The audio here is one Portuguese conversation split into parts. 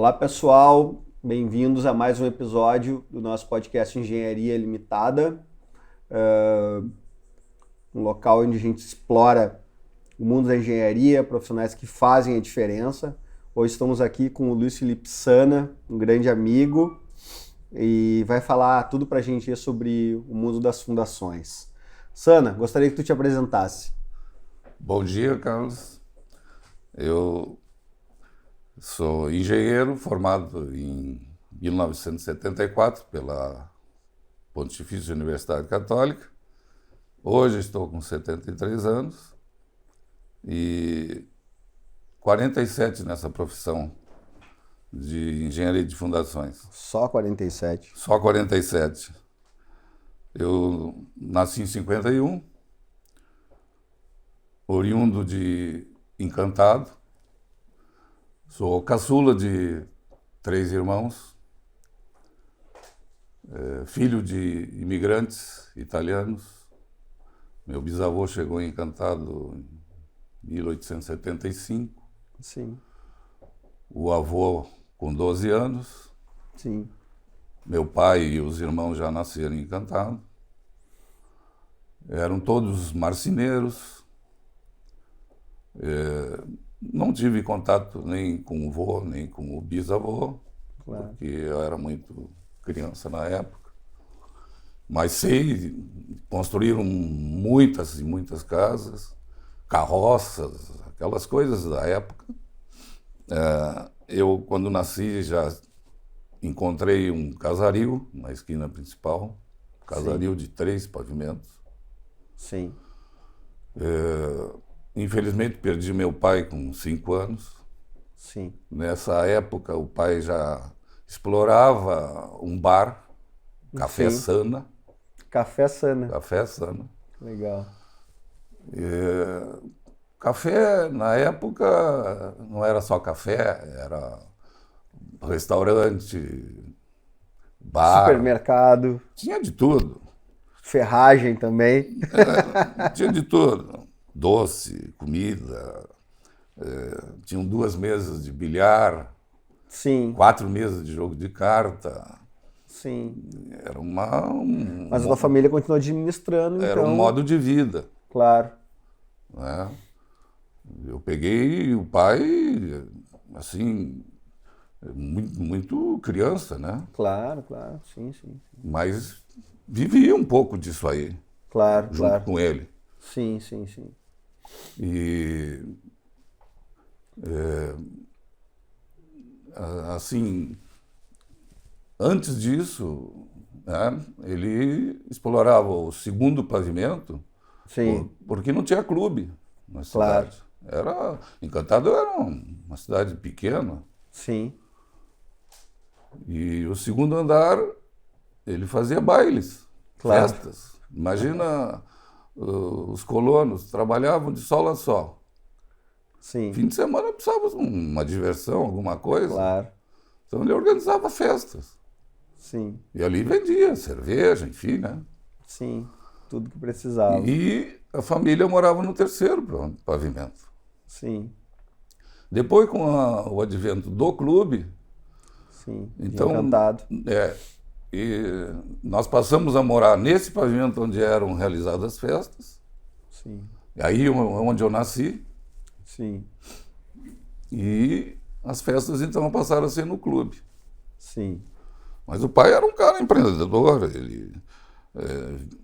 Olá pessoal, bem-vindos a mais um episódio do nosso podcast Engenharia Limitada, um local onde a gente explora o mundo da engenharia, profissionais que fazem a diferença. Hoje estamos aqui com o Luiz Felipe Sana, um grande amigo, e vai falar tudo pra gente sobre o mundo das fundações. Sana, gostaria que tu te apresentasse. Bom dia, Carlos. Eu sou engenheiro formado em 1974 pela Pontifícia Universidade Católica. Hoje estou com 73 anos e 47 nessa profissão de engenharia de fundações. Só 47. Só 47. Eu nasci em 51, oriundo de Encantado. Sou caçula de 3 irmãos, filho de imigrantes italianos. Meu bisavô chegou em Encantado em 1875. Sim. O avô com 12 anos. Sim. Meu pai e os irmãos já nasceram em Encantado. Eram todos marceneiros. Não tive contato nem com o vô, nem com o bisavô, Claro. porque eu era muito criança na época. Mas sei, construíram muitas e muitas casas, carroças, aquelas coisas da época. Eu, quando nasci, já encontrei um casario na esquina principal, casario de 3 pavimentos. Sim. Infelizmente, perdi meu pai com 5 anos. Sim. Nessa época, o pai já explorava um bar, Café Sim. Sana. Café Sana. Café Sana. Legal. Café, na época, não era só café, era restaurante, bar, Supermercado, tinha de tudo. ferragem também. Tinha de tudo. Doce, comida, tinham 2 mesas de bilhar, Sim, 4 mesas de jogo de carta. sim. Era Mas a tua família continua administrando, era então. um modo de vida, Claro. né? Eu peguei o pai, assim, muito, muito criança, né? Claro, claro. Sim, sim. Mas vivia um pouco disso aí, Claro, junto claro. com ele. Sim, sim, sim. E, assim, antes disso, né, ele explorava o segundo pavimento, Sim, porque não tinha clube na Claro. cidade. Encantado era uma cidade pequena. sim. E o segundo andar, ele fazia bailes, Claro. festas. Imagina, os colonos trabalhavam de sol a sol. Sim, Fim de semana precisava de uma diversão, alguma coisa. claro. Então ele organizava festas. Sim, E ali vendia cerveja, enfim, né? sim. Tudo que precisava. E a família morava no terceiro pavimento. Sim, Depois, com o advento do clube, sim. então, Encantado. e nós passamos a morar nesse pavimento onde eram realizadas as festas. Sim, E aí onde eu nasci. sim, E as festas, então, passaram a ser no clube. sim. Mas o pai era um cara empreendedor. Ele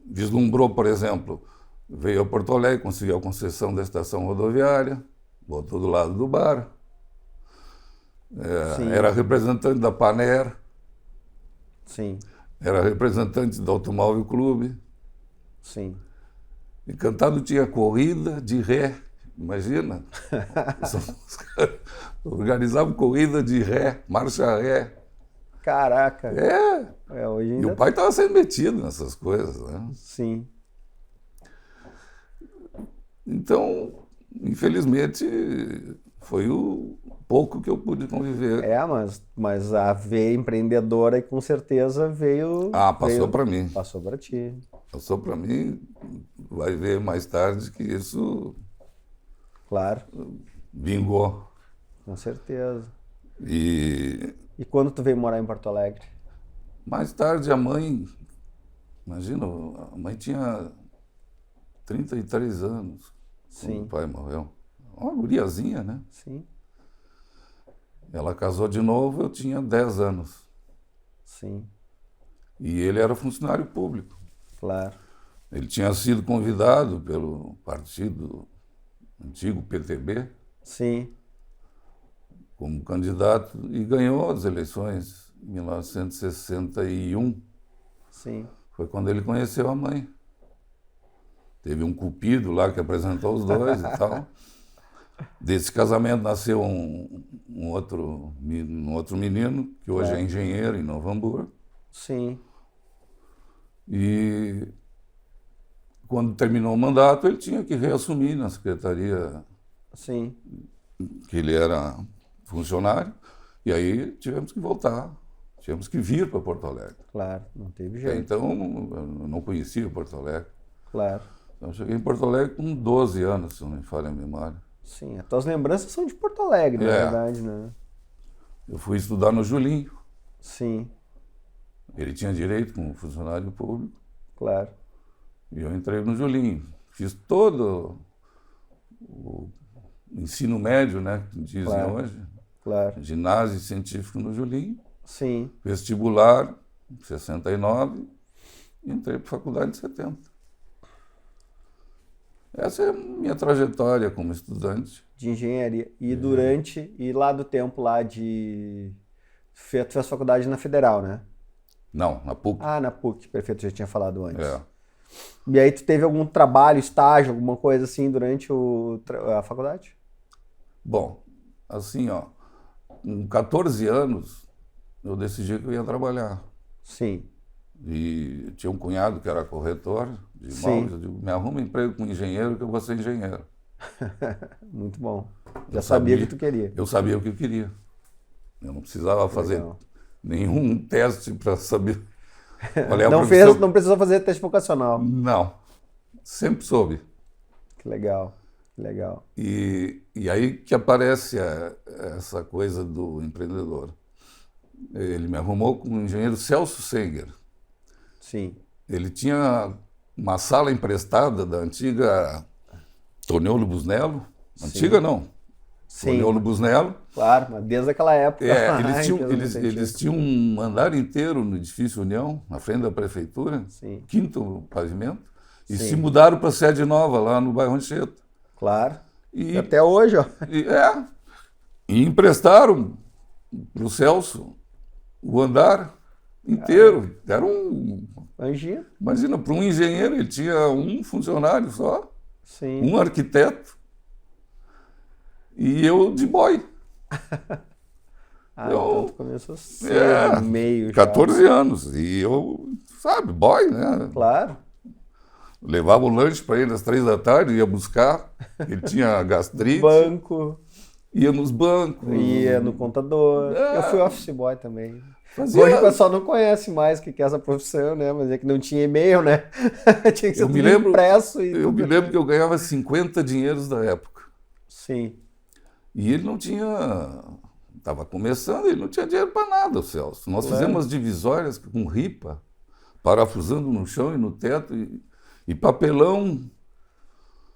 vislumbrou, por exemplo, veio a Porto Alegre, conseguiu a concessão da estação rodoviária, botou do lado do bar. Sim. Era representante da Paner, Sim, era representante do Automóvel Clube. sim. Encantado tinha corrida de ré, imagina. Os caras organizavam corrida de ré, marcha ré. Caraca. Hoje E ainda. o pai estava sendo metido nessas coisas, né? Sim, Então, infelizmente, foi o pouco que eu pude conviver. mas a veia empreendedora com certeza veio. Passou para mim. Passou para ti. Passou para mim, vai ver mais tarde que isso Claro, vingou. com certeza. E E quando tu veio morar em Porto Alegre? mais tarde a mãe, imagina, a mãe tinha 33 anos quando o Sim, pai morreu. Uma guriazinha, né? sim, Ela casou de novo, eu tinha 10 anos. sim, E ele era funcionário público. claro. Ele tinha sido convidado pelo partido antigo PTB Sim, como candidato e ganhou as eleições em 1961. sim. Foi quando ele conheceu a mãe. Teve um cupido lá que apresentou os dois e tal. Desse casamento nasceu um outro menino, que hoje é Claro. engenheiro em Novo Hamburgo. Sim, E quando terminou o mandato, ele tinha que reassumir na secretaria sim, que ele era funcionário. E aí tivemos que voltar, tivemos que vir para Porto Alegre. claro. Não teve Até jeito. então, eu não conhecia Porto Alegre. Claro. Então, eu cheguei em Porto Alegre com 12 anos, se não me falha a memória. Sim, as tuas lembranças são de Porto Alegre, na É. verdade, né? Eu fui estudar no Julinho. Sim, Ele tinha direito como funcionário público. claro. E eu entrei no Julinho. Fiz todo o ensino médio, né, que dizem Claro. hoje. Claro. Ginásio científico no Julinho. Sim, Vestibular, 69. E entrei para a faculdade em 70. Essa é a minha trajetória como estudante. de engenharia. E lá do tempo lá de... Tu fez faculdade na Federal, né? Não, na PUC. Ah, na PUC, perfeito, já tinha falado antes. É. E aí tu teve algum trabalho, estágio, alguma coisa assim durante a faculdade? Bom, assim, ó, com 14 anos, eu decidi que eu ia trabalhar. Sim, E tinha um cunhado que era corretor de Sim. imóveis. Eu digo, me arruma emprego com engenheiro que eu vou ser engenheiro. muito bom. Já Eu sabia o sabia. que tu queria. Eu sabia o que eu queria. Eu não precisava fazer Legal. nenhum teste para saber qual é a Não profissão. não precisou fazer teste vocacional. Não, sempre soube. Que legal, que legal. E aí que aparece essa coisa do empreendedor. Ele me arrumou com o engenheiro Celso Senger. Sim, Ele tinha uma sala emprestada da antiga Toneulo Busnello. Antiga não, sim, Toneulo Busnello. claro, mas desde aquela época. Eles tinham, empresa eles, muito eles antiga. tinham um andar inteiro no edifício União, na frente da prefeitura, Sim, quinto pavimento, e Sim. se mudaram para a sede nova, lá no bairro Anchieta. claro. E, E até hoje, ó. e emprestaram para o Celso o andar inteiro. Era Angia? imagina, para um engenheiro, ele tinha um funcionário só, Sim. um arquiteto, e eu de boy. Ah, então tu começou cedo, É, no meio já. 14 anos. E eu, sabe, boy, né? Claro. Levava o lanche para ele às 3 da tarde, ia buscar. Ele tinha gastrite, Banco, ia nos bancos. ia no contador. É. Eu fui office boy também. Fazia- Hoje o pessoal não conhece mais o que é essa profissão, né? Mas é que não tinha e-mail, né? Tinha que ser Eu me tudo lembro- impresso e Eu me tudo. lembro que eu ganhava 50 dinheiros da época. Sim, E ele não tinha. Estava começando, ele não tinha dinheiro para nada, o Celso. Nós Claro. fizemos as divisórias com ripa, parafusando no chão e no teto, e papelão.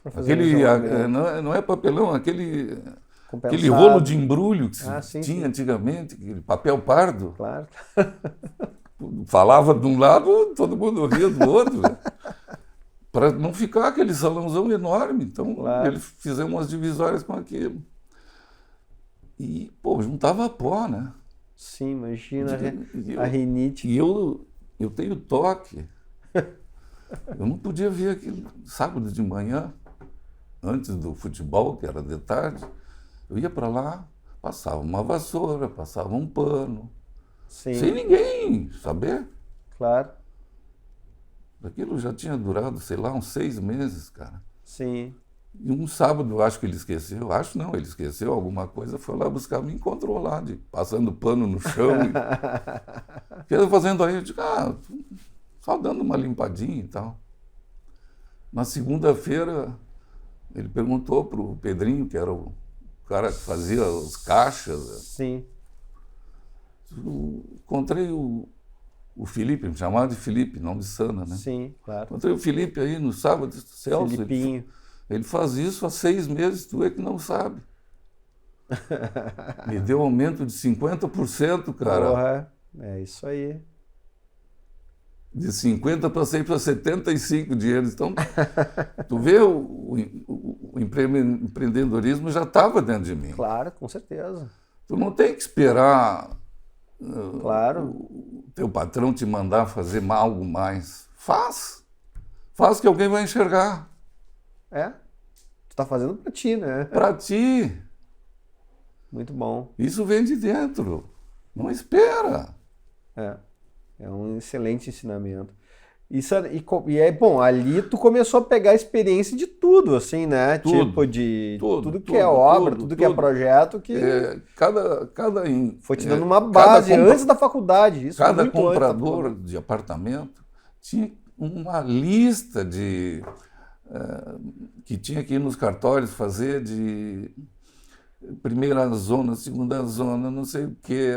pra fazer Aquele, isolamento, não é papelão, aquele compensado. rolo de embrulho que se Ah, sim, tinha sim. antigamente, aquele papel pardo. Claro. Falava de um lado, todo mundo ria do outro. Para não ficar aquele salãozão enorme. Então, Claro. eles fizeram umas divisórias com aquilo. E, pô, juntava pó, né? Sim, imagina E a rinite. E eu tenho toque. Eu não podia ver aquilo sábado de manhã, antes do futebol, que era de tarde. Eu ia para lá, passava uma vassoura, passava um pano, Sim, sem ninguém saber. claro. Aquilo já tinha durado, sei lá, uns 6 meses, cara. Sim. E um sábado, eu acho que ele esqueceu, acho não, ele esqueceu alguma coisa, foi lá buscar, me encontrou lá, passando pano no chão. O que eu fazendo aí? Eu digo, só dando uma limpadinha e tal. Na segunda-feira, ele perguntou para o Pedrinho, que era o cara que fazia os caixas, Sim. Encontrei o Felipe, me chamava de Felipe, não de Sana, né? Sim, claro. Encontrei o Felipe aí no sábado, Celso. Felipinho. Ele faz isso há 6 meses, tu é que não sabe. Me deu aumento de 50%, cara. Porra, é isso aí. De 50 passei para 75 dinheiros. Então, tu vê, o empreendedorismo já estava dentro de mim. Claro, com certeza. Tu não tem que esperar Claro. o teu patrão te mandar fazer algo mais. Faz. Faz que alguém vai enxergar. É. Tu tá fazendo pra ti, né? Para ti. Muito bom. Isso vem de dentro. Não espera. É um excelente ensinamento. E é bom, ali tu começou a pegar a experiência de tudo, assim, né? Tudo, Tipo de tudo, que é obra, tudo que é tudo. projeto, que Foi te dando uma base antes da faculdade. Isso cada muito antes da comprador faculdade. de apartamento tinha uma lista que tinha que ir nos cartórios fazer de primeira zona, segunda zona, não sei o quê,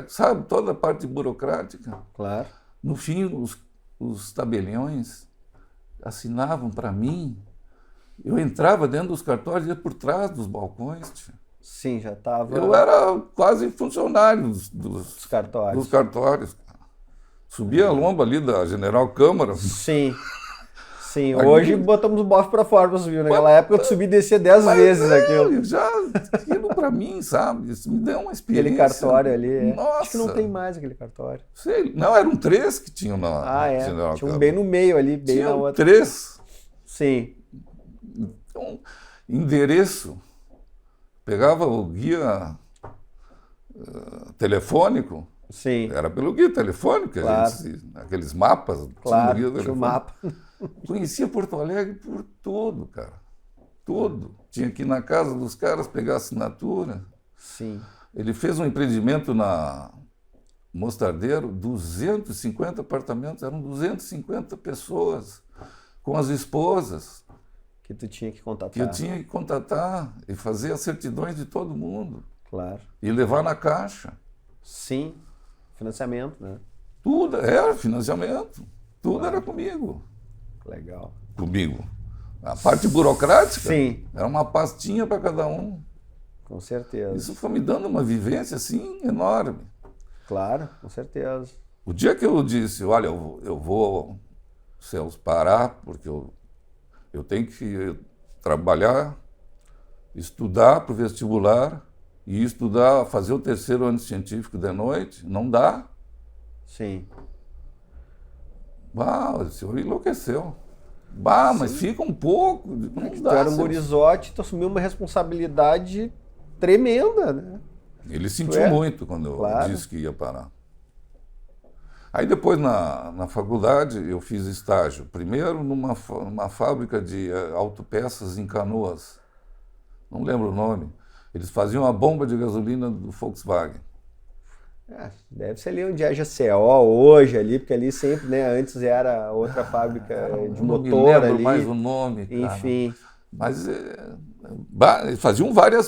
sabe? Toda a parte burocrática. Claro. No fim, os tabeliões assinavam para mim. Eu entrava dentro dos cartórios e ia por trás dos balcões. Tia. Sim, já tava. Eu era quase funcionário Dos cartórios. dos cartórios. Subia a lomba ali da General Câmara. Sim. Sim, hoje botamos o bofe pra fora pra subir. Naquela época eu subi e descia 10 vezes aquilo. Aquilo pra mim, sabe? Isso me deu uma experiência. Aquele cartório ali. É. Nossa. Acho que não tem mais aquele cartório. Sei, não, eram 3 que tinham na Tinha General um Câmara. bem no meio ali, bem na Tinham outra. 3. Sim. Então, endereço. Pegava o guia telefônico. Sim. Era pelo guia telefônico, Claro. aqueles mapas. Claro, tinha no guia tinha o telefônico. mapa. Conhecia Porto Alegre por tudo, cara. Tudo. Tinha que ir na casa dos caras pegar assinatura. Sim. Ele fez um empreendimento na Mostardeiro, 250 apartamentos, eram 250 pessoas, com as esposas, Que tu tinha que contatar. que eu tinha que contatar e fazer as certidões de todo mundo. Claro. E levar na caixa. Sim. Financiamento, né? Tudo era financiamento. Tudo era comigo. Legal. Comigo. A parte burocrática Sim. era uma pastinha para cada um. Com certeza. Isso foi me dando uma vivência assim enorme. Claro, com certeza. O dia que eu disse, olha, eu vou, Celso, parar, porque eu tenho que trabalhar, estudar para o vestibular e estudar, fazer o 3º ano científico de noite, não dá. Sim. Bah, o senhor enlouqueceu. Bah, mas fica um pouco. Não Tu dá, era um Celso. gurizote, tu assumiu uma responsabilidade tremenda, né? Ele sentiu muito quando eu Claro. disse que ia parar. Aí depois, na faculdade, eu fiz estágio. Primeiro numa fábrica de autopeças em Canoas. Não lembro o nome. Eles faziam a bomba de gasolina do Volkswagen. Deve ser ali onde é a GCO hoje ali, porque ali sempre, né? Antes era outra fábrica de Não me motor lembro ali. mais o nome, cara. Enfim. Mas eles faziam várias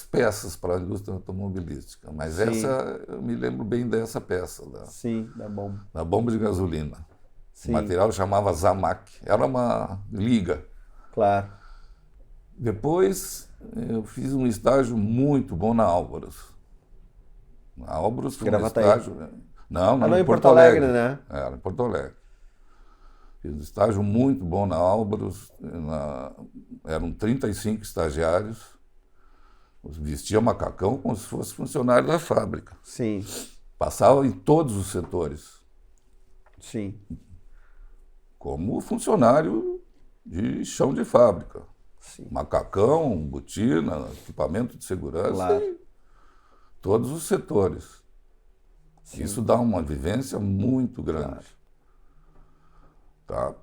peças para a indústria automobilística. Mas Sim. essa, eu me lembro bem dessa peça, Sim, da bomba. da bomba de gasolina. Sim. O material chamava Zamac. Era uma liga. Claro. Depois, eu fiz um estágio muito bom na Álvaros. Na Álvaros foi um Gravataí. estágio... Não, em Porto Alegre, né? Era em Porto Alegre. Fiz um estágio muito bom na Álvaros. Eram 35 estagiários. Vestia macacão como se fosse funcionário da fábrica. Sim, Passava em todos os setores. sim, Como funcionário de chão de fábrica. sim. Macacão, botina, equipamento de segurança, Claro. e todos os setores. Sim. Isso dá uma vivência muito grande. Tá?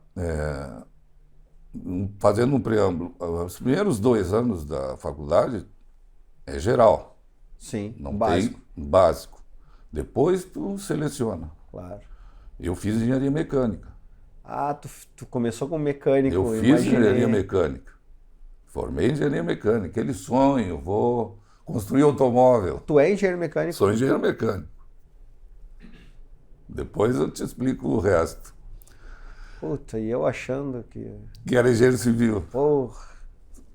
Fazendo um preâmbulo, os primeiros 2 anos da faculdade é geral, Sim, não básico. tem básico. Depois tu seleciona. Claro. Eu fiz engenharia mecânica. Ah, tu começou como mecânico, Eu fiz imaginei. engenharia mecânica. Formei em engenharia mecânica. Aquele sonho, vou construir automóvel. Tu é engenheiro mecânico? Sou engenheiro mecânico. Depois eu te explico o resto. Puta, e eu achando que... Que era engenheiro civil. Porra,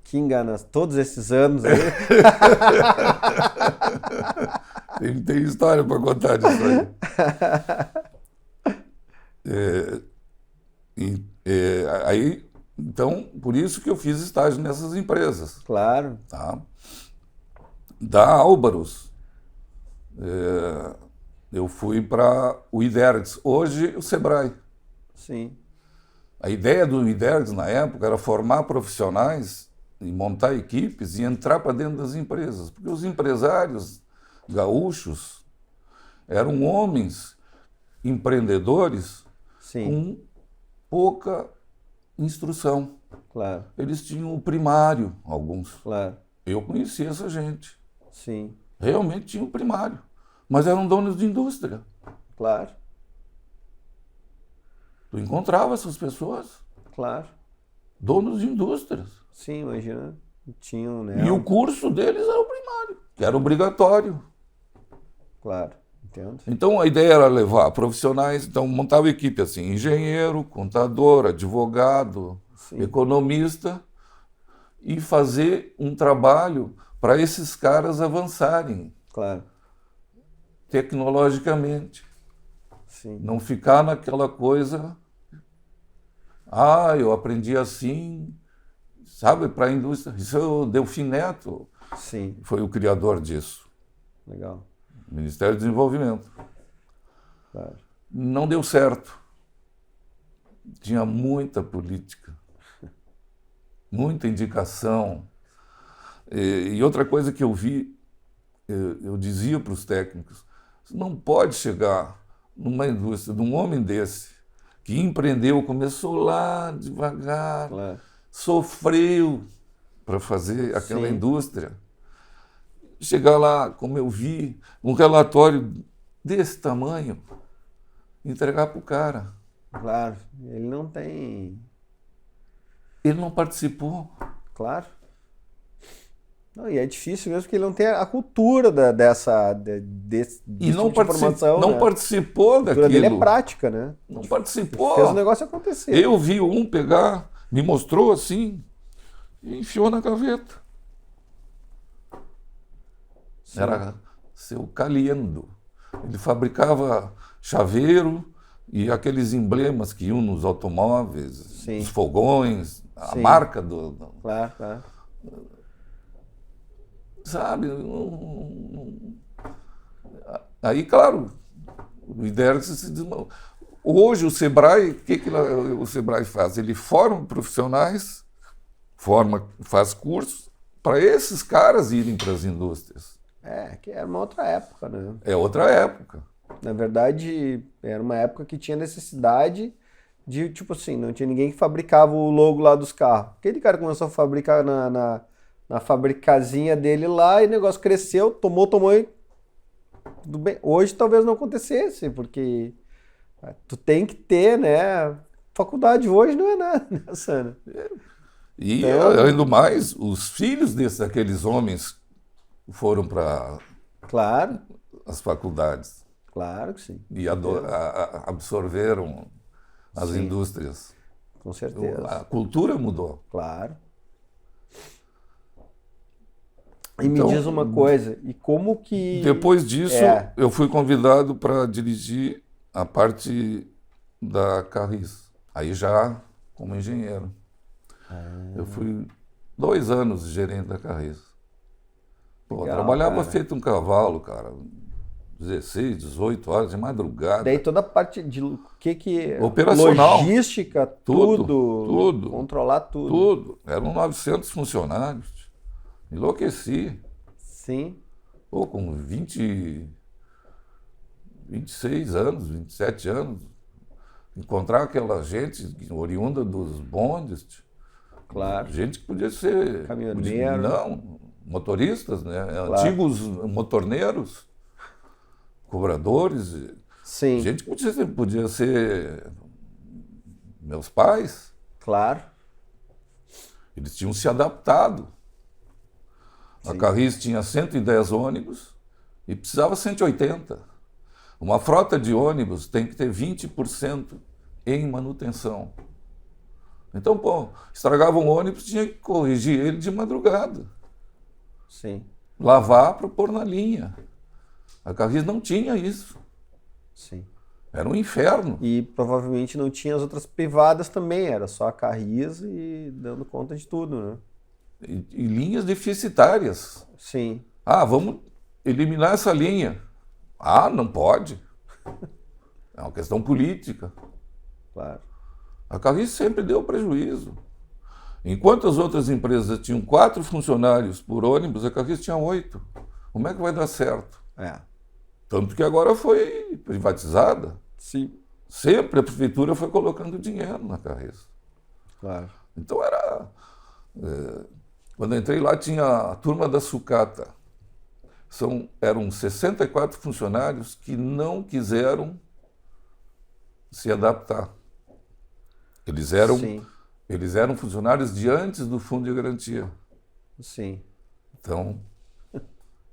que engana. Todos esses anos aí. Tem história para contar disso aí. Aí, então, por isso que eu fiz estágio nessas empresas. Claro. Tá? Da Álvaros, eu fui para o IDERGS, hoje o Sebrae. Sim. A ideia do IDERGS na época era formar profissionais e montar equipes e entrar para dentro das empresas, porque os empresários gaúchos eram homens empreendedores Sim. com pouca instrução. Claro. Eles tinham o primário, alguns. Claro. Eu conhecia essa gente. Sim. Realmente tinham o primário, mas eram donos de indústria. Claro. Tu encontrava essas pessoas, Claro. donos de indústrias. Sim, imagina. Tinham, né? E o curso deles era o primário, que era obrigatório. Claro, entendo. Então a ideia era levar profissionais, então montava equipe assim, engenheiro, contador, advogado, Sim. economista, e fazer um trabalho para esses caras avançarem Claro. tecnologicamente. Sim. Não ficar naquela coisa, eu aprendi assim, sabe, para a indústria. Isso é o Delfim Neto, Sim. foi o criador disso, Legal. Ministério do Desenvolvimento. Claro. Não deu certo. Tinha muita política, muita indicação. E outra coisa que eu vi, eu dizia para os técnicos, você não pode chegar numa indústria de um homem desse, que empreendeu, começou lá devagar, Claro. sofreu para fazer aquela Sim. indústria. Chegar lá, como eu vi, um relatório desse tamanho, entregar para o cara. Claro. Ele não tem... Ele não participou. Claro. Não, e é difícil mesmo porque ele não tem a cultura desse E não, tipo de formação, não né? participou A cultura dele daquilo. é prática, né? Não participou. Fez o negócio acontecer. Eu vi um pegar, me mostrou assim, e enfiou na gaveta. Sim. Era seu Caliendo. Ele fabricava chaveiro e aqueles emblemas que iam nos automóveis, Sim. os fogões, a Sim. marca Claro, claro. sabe? Aí, claro, o IDERGS se desmão. Hoje o Sebrae, o que o Sebrae faz? Ele forma profissionais, faz cursos para esses caras irem para as indústrias. Que era uma outra época, né? É outra época. Na verdade, era uma época que tinha necessidade de, tipo assim, não tinha ninguém que fabricava o logo lá dos carros. Aquele cara começou a fabricar na fabricazinha dele lá e o negócio cresceu, tomou e tudo bem. Hoje talvez não acontecesse, porque tu tem que ter, né? Faculdade hoje não é nada, né, Sana? E, Então- além do mais, os filhos daqueles homens foram para Claro, as faculdades claro que sim. e absorveram as Sim. indústrias. Com certeza. A cultura mudou. Claro. E Então, me diz uma coisa, e como que... Depois disso, É. eu fui convidado para dirigir a parte da Carris. Aí já como engenheiro. Eu fui 2 anos gerente da Carris. Pô, Legal, trabalhava cara. feito um cavalo, cara. 16, 18 horas de madrugada. Daí toda a parte de que Operacional. logística, Tudo, tudo, tudo. controlar tudo. Tudo. Eram 900 funcionários. Enlouqueci. Sim, Pô, com 26 anos, 27 anos, encontrar aquela gente oriunda dos bondes, claro. gente que podia ser... Caminhoneiro. Não, motoristas, né? Antigos motorneiros, cobradores, Sim, gente que podia ser meus pais. claro. Eles tinham se adaptado. A Sim. Carris tinha 110 ônibus e precisava 180. Uma frota de ônibus tem que ter 20% em manutenção. Então, pô, estragava um ônibus, tinha que corrigir ele de madrugada. Sim. Lavar para pôr na linha. A Carris não tinha isso. Sim. Era um inferno. E provavelmente não tinha as outras privadas também, era só a Carris e dando conta de tudo, né? E linhas deficitárias. Sim. Ah, vamos eliminar essa linha. Ah, não pode. É uma questão política. Claro. A Carris sempre deu prejuízo. Enquanto as outras empresas tinham 4 funcionários por ônibus, a Carris tinha 8. Como é que vai dar certo? É. Tanto que agora foi privatizada. Sim. Sempre a prefeitura foi colocando dinheiro na Carris. Claro. Então era... quando eu entrei lá tinha a turma da sucata. Eram 64 funcionários que não quiseram se adaptar. Eles eram funcionários de antes do fundo de garantia. Sim. Então,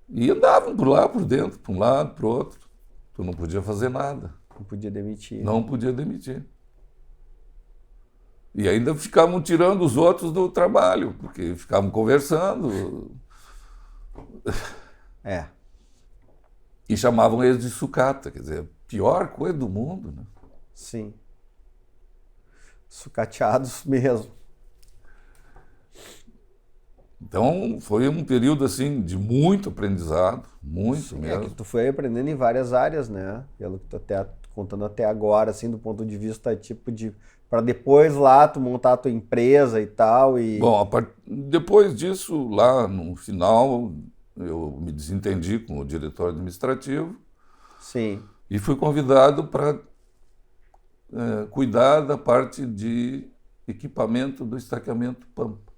e andavam por lá, por dentro, para um lado, para o outro. Tu não podia fazer nada. Não podia demitir. Não podia demitir. E ainda ficavam tirando os outros do trabalho, porque ficavam conversando. É. E chamavam eles de sucata, quer dizer, a pior coisa do mundo, né? Sim. Sucateados mesmo. Então, foi um período, assim, de muito aprendizado, muito Sim, mesmo. é que tu foi aprendendo em várias áreas, né? Pelo que tu até contando até agora, assim, do ponto de vista tipo de... Para depois lá tu montar a tua empresa e tal e... Bom, depois disso, lá no final, eu me desentendi com o diretor administrativo. Sim. E fui convidado para cuidar da parte de equipamento do estaqueamento Pampa.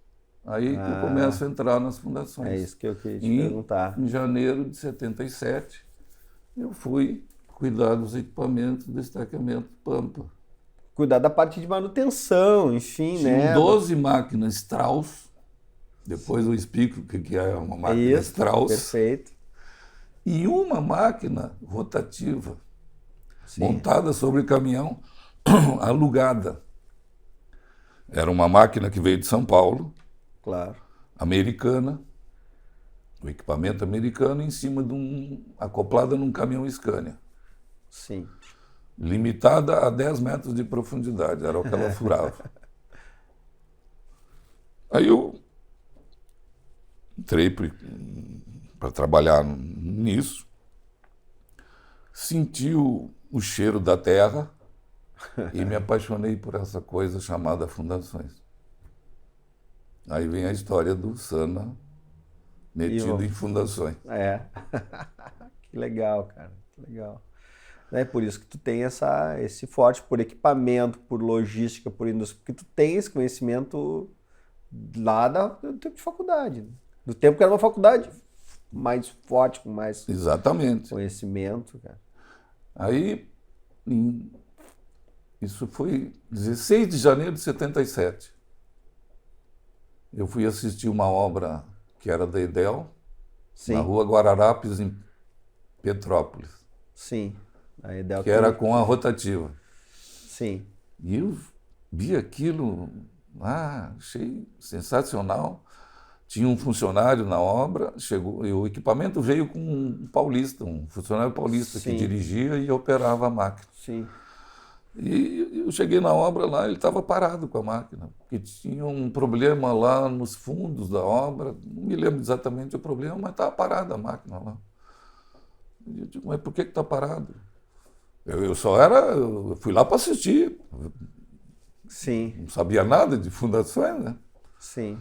Aí que eu começo a entrar nas fundações. É isso que eu queria te perguntar. Em janeiro de 77, eu fui cuidar dos equipamentos do estaqueamento Pampa. Cuidar da parte de manutenção, enfim, Tinha né? 12 máquinas Strauss. Depois eu explico o que é uma máquina Isso, Strauss. Perfeito. E uma máquina rotativa, Sim. montada sobre caminhão, alugada. Era uma máquina que veio de São Paulo, Claro. americana, o equipamento americano em cima acoplada num caminhão Scania. Sim. Limitada a 10 metros de profundidade, era o que ela furava. Aí eu entrei para trabalhar nisso, senti o cheiro da terra e me apaixonei por essa coisa chamada fundações. Aí vem a história do Sana metido em fundações. É. Que legal, cara. Que legal. É por isso que tu tem esse forte por equipamento, por logística, por indústria, porque tu tem esse conhecimento lá do tempo de faculdade. Né? Do tempo que era uma faculdade mais forte, com mais Exatamente. conhecimento, cara. Aí, isso foi 16 de janeiro de 77. Eu fui assistir uma obra que era da Edel, Sim. na rua Guararapes, em Petrópolis. Sim. A Edel que era com a rotativa. Sim. E eu vi aquilo, achei sensacional. Tinha um funcionário na obra, chegou, e o equipamento veio com um paulista, um funcionário paulista Sim. que dirigia e operava a máquina. Sim. E eu cheguei na obra lá, ele estava parado com a máquina, porque tinha um problema lá nos fundos da obra, não me lembro exatamente o problema, mas estava parada a máquina lá. E eu digo, mas por que está parado? Eu fui lá para assistir. Sim. Não sabia nada de fundações, né? Sim.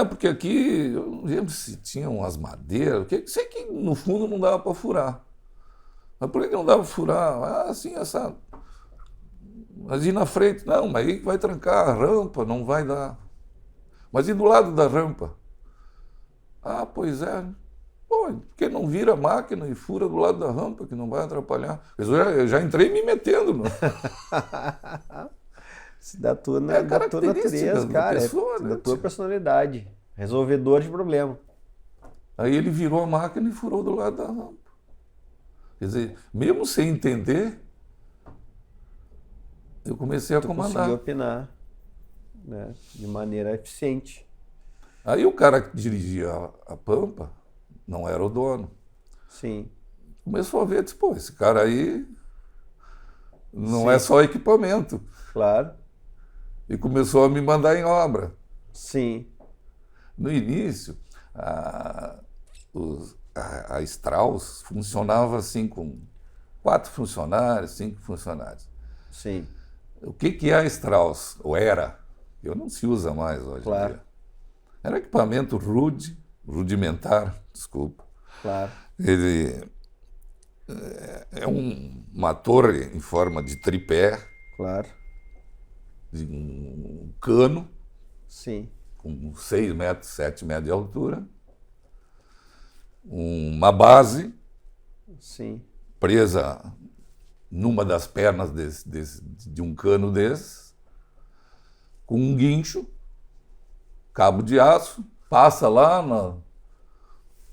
Porque aqui, eu não lembro se tinha umas madeiras, sei que no fundo não dava para furar. Mas por que não dava para furar? Assim, essa... Mas e na frente? Não, mas aí vai trancar a rampa, não vai dar. Mas e do lado da rampa? Pois é. Pô, por que não vira a máquina e fura do lado da rampa, que não vai atrapalhar? Eu já entrei me metendo. No... Isso da tua natureza, cara. Pessoa, da tua personalidade. Resolvedor de problema. Aí ele virou a máquina e furou do lado da rampa. Quer dizer, mesmo sem entender, eu comecei a comandar. Conseguiu opinar, né, de maneira eficiente. Aí o cara que dirigia a Pampa não era o dono. Sim. Começou a ver, disse, pô, esse cara aí não Sim. é só equipamento. Claro. E começou a me mandar em obra. Sim. No início, a Strauss funcionava assim com 4 funcionários, 5 funcionários. Sim. O que é a Strauss? Ou era? Eu não se usa mais hoje Claro. em dia. Era equipamento rudimentar, desculpa. Claro. Ele é uma torre em forma de tripé, Claro. de um cano, Sim. com 6 metros, 7 metros de altura, uma base Sim. presa numa das pernas de um cano desse, com um guincho, cabo de aço, passa lá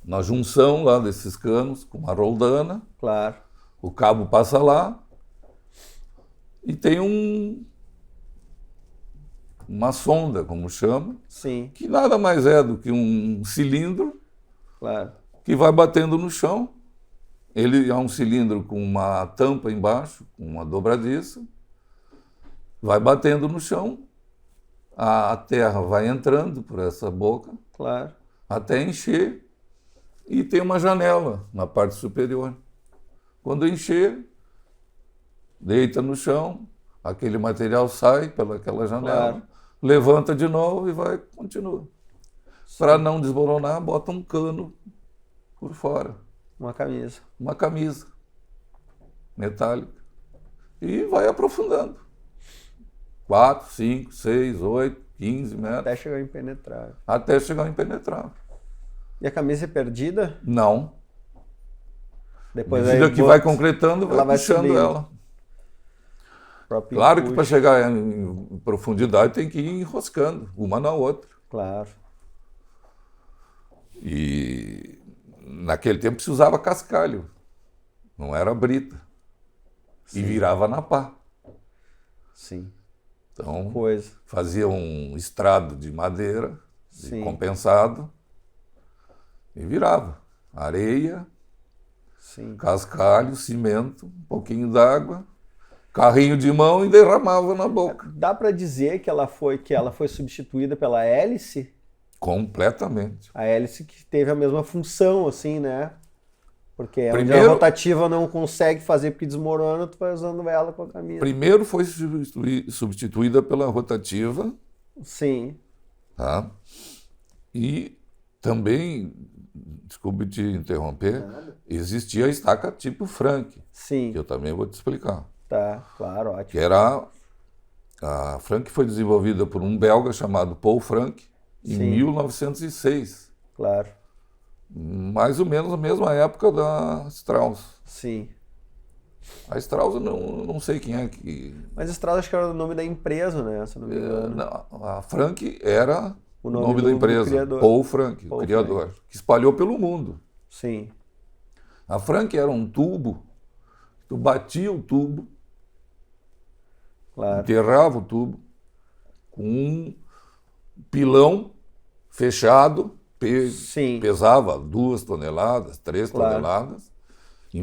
na junção lá desses canos, com uma roldana, Claro. o cabo passa lá e tem uma sonda, como chama, Sim. que nada mais é do que um cilindro Claro. que vai batendo no chão. Ele é um cilindro com uma tampa embaixo, com uma dobradiça, vai batendo no chão, a terra vai entrando por essa boca Claro. até encher e tem uma janela na parte superior. Quando encher, deita no chão, aquele material sai pelaquela janela, Claro. levanta de novo e vai, continua. Para não desmoronar, bota um cano por fora. Uma camisa. Uma camisa metálica e vai aprofundando. 4, 5, 6, 8, 15 metros. Até chegar ao impenetrável. Até chegar ao impenetrável. E a camisa é perdida? Não. Depois À medida aí que vai concretando, ela vai puxando subindo. ela. Próprio Claro que para empuxo. chegar em profundidade tem que ir enroscando, uma na outra. Claro. E naquele tempo se usava cascalho, não era brita. E Sim. virava na pá. Sim. Então, Coisa. fazia um estrado de madeira, Sim. compensado, e virava. Areia, Sim. cascalho, cimento, um pouquinho d'água, carrinho de mão e derramava na boca. Dá para dizer que ela foi substituída pela hélice? Completamente. A hélice que teve a mesma função, assim, né? Porque onde a Primeiro- rotativa não consegue fazer porque desmorona, tu vai usando ela com a camisa. Primeiro foi substituída pela rotativa, Sim. tá? E também, desculpe te interromper, existia a estaca tipo Frank, Sim. que eu também vou te explicar. Tá, claro, Que ótimo. era a Frank foi desenvolvida por um belga chamado Paul Frank em Sim. 1906, Claro. mais ou menos a mesma época da Strauss. Sim. A Strauss eu não sei quem é que Mas Strauss acho que era o nome da empresa, né? Se eu não me engano. não, a Frank era O o nome nome do da empresa, criador. Paul Frank, Paul o criador, que espalhou pelo mundo. Sim. A Frank era um tubo, tu batia o tubo, Claro. enterrava o tubo com um pilão fechado, Sim. pesava 2 toneladas, 3 Claro. toneladas, e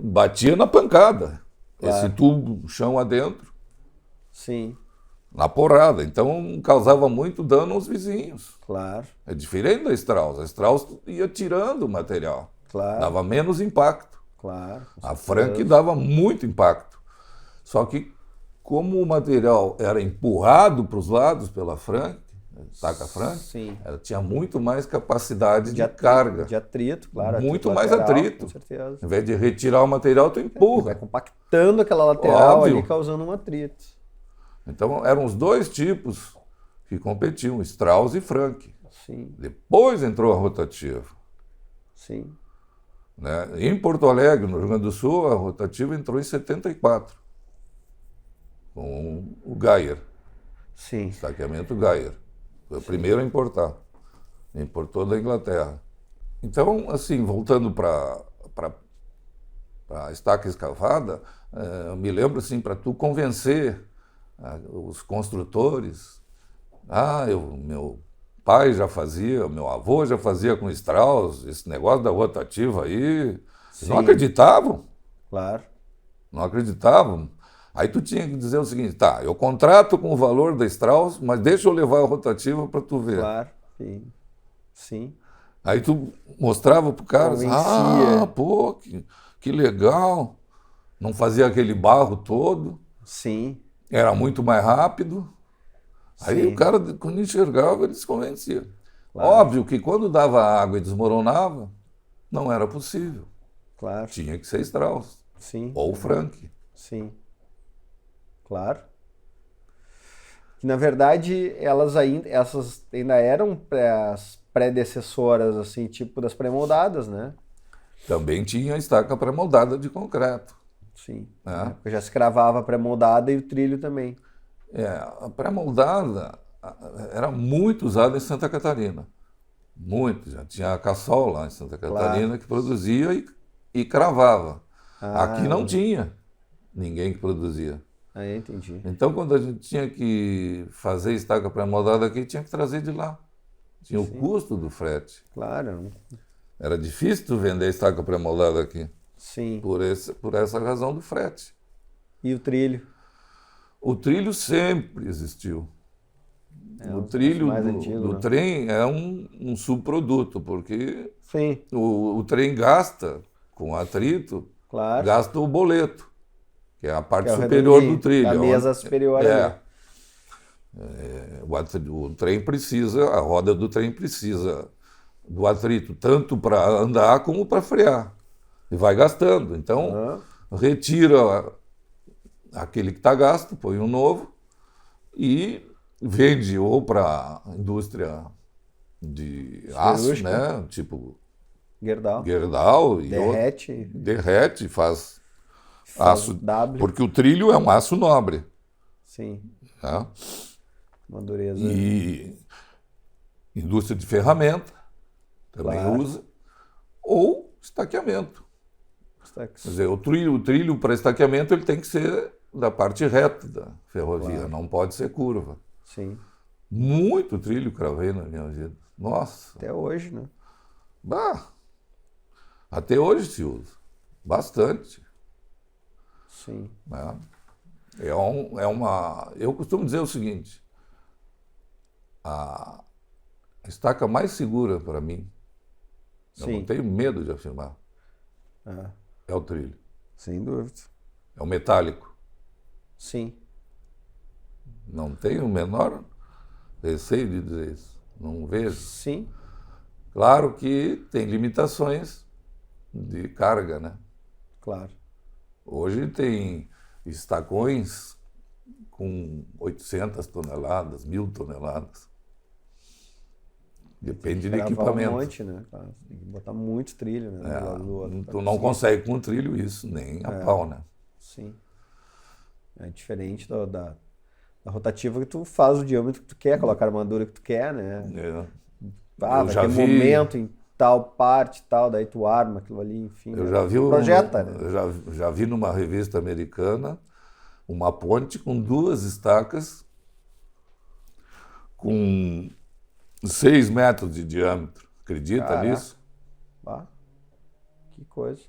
batia na pancada, Claro. esse tubo, chão adentro, Sim. na porrada. Então causava muito dano aos vizinhos. Claro. É diferente da Strauss. A Strauss ia tirando o material, Claro. dava menos impacto. Claro. com A certeza. Frank dava muito impacto. Só que, como o material era empurrado para os lados pela Frank, estaca Frank, Sim. ela tinha muito mais capacidade de atrito, carga. De atrito, claro. Muito atrito mais lateral, atrito. Com certeza. Em vez de retirar o material, tu Vai empurra. compactando aquela lateral Óbvio. ali, causando um atrito. Então, eram os dois tipos que competiam, Strauss e Frank. Sim. Depois entrou a rotativa. Sim. Né? Em Porto Alegre, no Rio Grande do Sul, a rotativa entrou em 74, com o Geier, Sim. estaqueamento Geier. Foi o primeiro a importar. Importou da Inglaterra. Então, assim, voltando para para estaca escavada, eu me lembro assim, para tu convencer os construtores, meu pai já fazia, meu avô já fazia com Strauss, esse negócio da rotativa aí, Sim. não acreditavam. Claro. Não acreditavam. Aí tu tinha que dizer o seguinte, tá, eu contrato com o valor da Strauss, mas deixa eu levar a rotativa para tu ver. Claro. Sim. Sim. Aí tu mostrava pro cara, Convencia. pô, que legal. Não fazia aquele barro todo, Sim. era muito mais rápido. Aí Sim. o cara, quando enxergava, ele se convencia. Claro. Óbvio que quando dava água e desmoronava, não era possível. Claro. Tinha que ser Strauss Sim. ou Frank. Sim. Claro. Que na verdade essas ainda eram as predecessoras assim, tipo das pré-moldadas, né? Também tinha estaca pré-moldada de concreto. Sim. Né? Já se cravava a pré-moldada e o trilho também. A pré-moldada era muito usada em Santa Catarina. Muito. Já tinha a Cassol lá em Santa Catarina, Claro. que produzia e cravava. Aqui não Ah, tinha ninguém que produzia. aí entendi. Então, quando a gente tinha que fazer estaca pré-moldada aqui, tinha que trazer de lá. Tinha o custo do frete. Claro. Era difícil tu vender estaca pré-moldada aqui, Sim. por essa razão do frete. E o trilho? O trilho sempre existiu. O um trilho mais do, antigo, do né? trem é um subproduto, porque Sim, o trem gasta, com atrito, claro. gasta o boleto, que é a parte Que é o superior do redondinho, trilho. da mesa superior ali. O trem precisa, a roda do trem precisa do atrito, tanto para andar como para frear. E vai gastando. Então, Aham. retira aquele que está gasto, põe um novo e vende ou para a indústria de aço, Siderúrgica. né? Tipo Gerdau. Gerdau, e Derrete. derrete, faz Faz aço, W. porque o trilho é um aço nobre. Sim. Né? Uma dureza. E indústria de ferramenta também Claro. usa, ou estaqueamento. Está- Quer dizer, o trilho para estaqueamento ele tem que ser da parte reta da ferrovia, Claro. não pode ser curva. Sim. Muito trilho cravei na minha vida. Nossa, Até hoje, né? bah, até hoje se usa. Bastante. Sim. Né? Eu costumo dizer o seguinte, a estaca mais segura para mim, eu não Sim. tenho medo de afirmar, Ah, é o trilho. sem dúvida. É o metálico. Sim. Não tenho o menor receio de dizer isso. Não vejo. Sim. Claro que tem limitações de carga, né? Claro. Hoje tem estacões com 800 toneladas, 1.000 toneladas. Depende de Gravar equipamento. um monte, né? Claro. Tem que botar muito trilho, né? Um do lado do outro, pra Tu não conseguir. consegue com trilho isso, nem a pau, né? Sim. É diferente da rotativa que tu faz o diâmetro que tu quer, coloca a armadura que tu quer, né? Eu Vai já ter vi- momento em tal parte, tal, daí tu arma aquilo ali, enfim. Eu né? já vi, Projeta, né? eu já vi numa revista americana uma ponte com 2 estacas com 6 metros de diâmetro. Acredita Caraca. nisso? Ah, que coisa.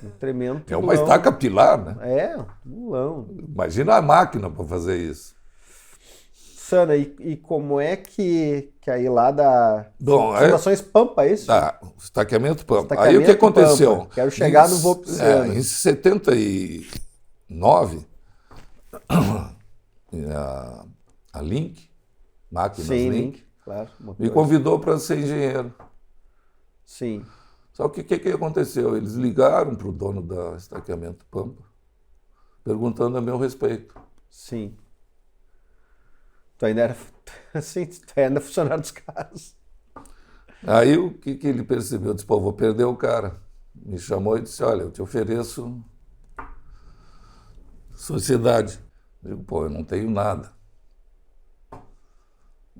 Um tremendo É uma tubulão. estaca pilar, né? É, um tubulão. Imagina a máquina para fazer isso. Sana, e como é que aí lá da Bom, Fundações Pampa, é isso? Tá, estaqueamento Pampa. Estaqueamento Aí o que aconteceu? Pampa. Quero chegar no Vopsiano. Em 79, a Link, Máquinas Sim, Link, Link, claro. me motores. convidou para ser engenheiro. Sim, Só que o que aconteceu? Eles ligaram para o dono da Estaqueamento Pampa, perguntando a meu respeito. sim. Tu ainda era, assim, tu ainda é funcionário dos caras. Aí o que ele percebeu? Disse, pô, vou perder o cara. Me chamou e disse, olha, eu te ofereço sociedade. Eu digo, pô, eu não tenho nada.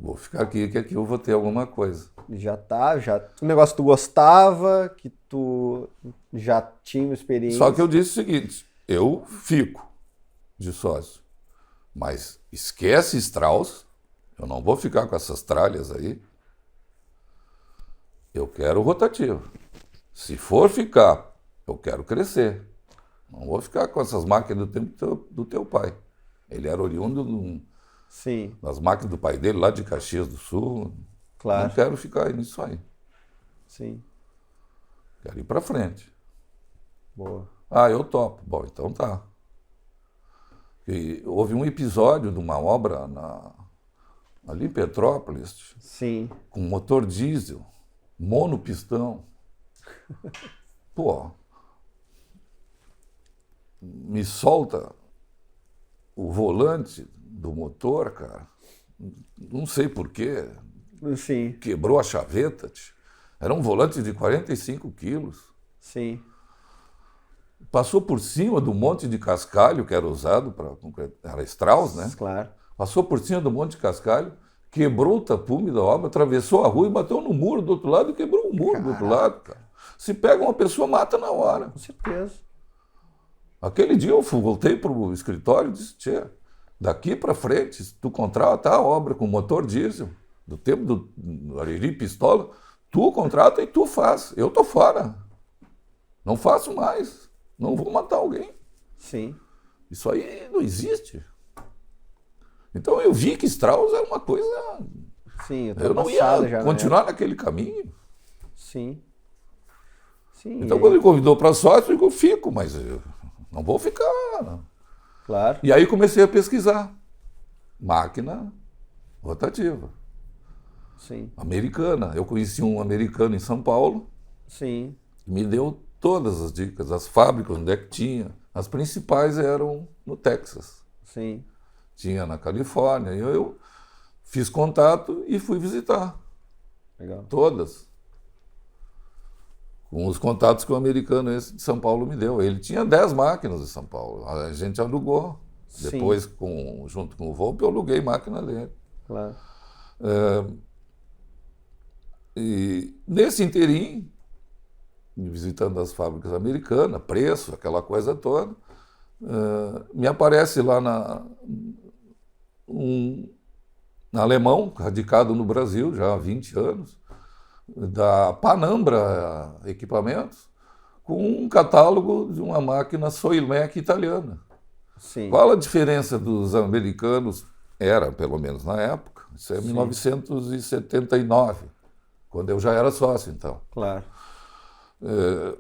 Vou ficar aqui, que aqui eu vou ter alguma coisa. Já tá, já. Um negócio que tu gostava, que tu já tinha uma experiência. Só que eu disse o seguinte, eu fico de sócio, mas esquece Strauss, eu não vou ficar com essas tralhas aí, eu quero rotativo. Se for ficar, eu quero crescer. Não vou ficar com essas máquinas do tempo do teu pai. Ele era oriundo Sim, das máquinas do pai dele, lá de Caxias do Sul. claro. Não quero ficar nisso aí. Sim, Quero ir para frente. boa. Ah, eu topo. Bom, então tá. E houve um episódio de uma obra ali em Petrópolis, Sim, com motor diesel, monopistão. Pô, me solta o volante do motor, cara. Não sei porquê. sim, Quebrou a chaveta. Tio. Era um volante de 45 quilos. sim. Passou por cima do monte de cascalho que era usado para... Era Strauss, né? Claro. Passou por cima do monte de cascalho, quebrou o tapume da obra, atravessou a rua e bateu no muro do outro lado e quebrou o muro do outro lado, cara. Se pega uma pessoa, mata na hora. Com certeza. Aquele dia eu voltei para o escritório e disse, tchê, daqui para frente, se tu contrata a obra com motor diesel, do tempo do Ariri Pistola, tu contrata e tu faz. Eu tô fora. Não faço mais. Não vou matar alguém. Sim, Isso aí não existe. Então eu vi que Strauss era uma coisa... sim. Eu não ultrapassada ia já, né? continuar naquele caminho. Sim. Sim. Então quando ele convidou para sócio, eu digo, eu fico, mas eu não vou ficar. Claro. E aí comecei a pesquisar. Máquina rotativa. Sim, Americana. Eu conheci um americano em São Paulo, sim, que me deu todas as dicas, as fábricas, onde é que tinha. As principais eram no Texas. sim. Tinha na Califórnia. E eu fiz contato e fui visitar. Legal. Todas. Com os contatos que o americano esse de São Paulo me deu. Ele tinha 10 máquinas em São Paulo. A gente alugou. Sim. Depois, junto com o Volpe, eu aluguei máquina dele. Claro. E nesse interim, visitando as fábricas americanas, preço, aquela coisa toda, me aparece lá um alemão, radicado no Brasil já há 20 anos, da Panambra Equipamentos, com um catálogo de uma máquina Soilmec italiana. Sim. Qual a diferença dos americanos? Era, pelo menos na época, isso é 1979, quando eu já era sócio, então. Claro. É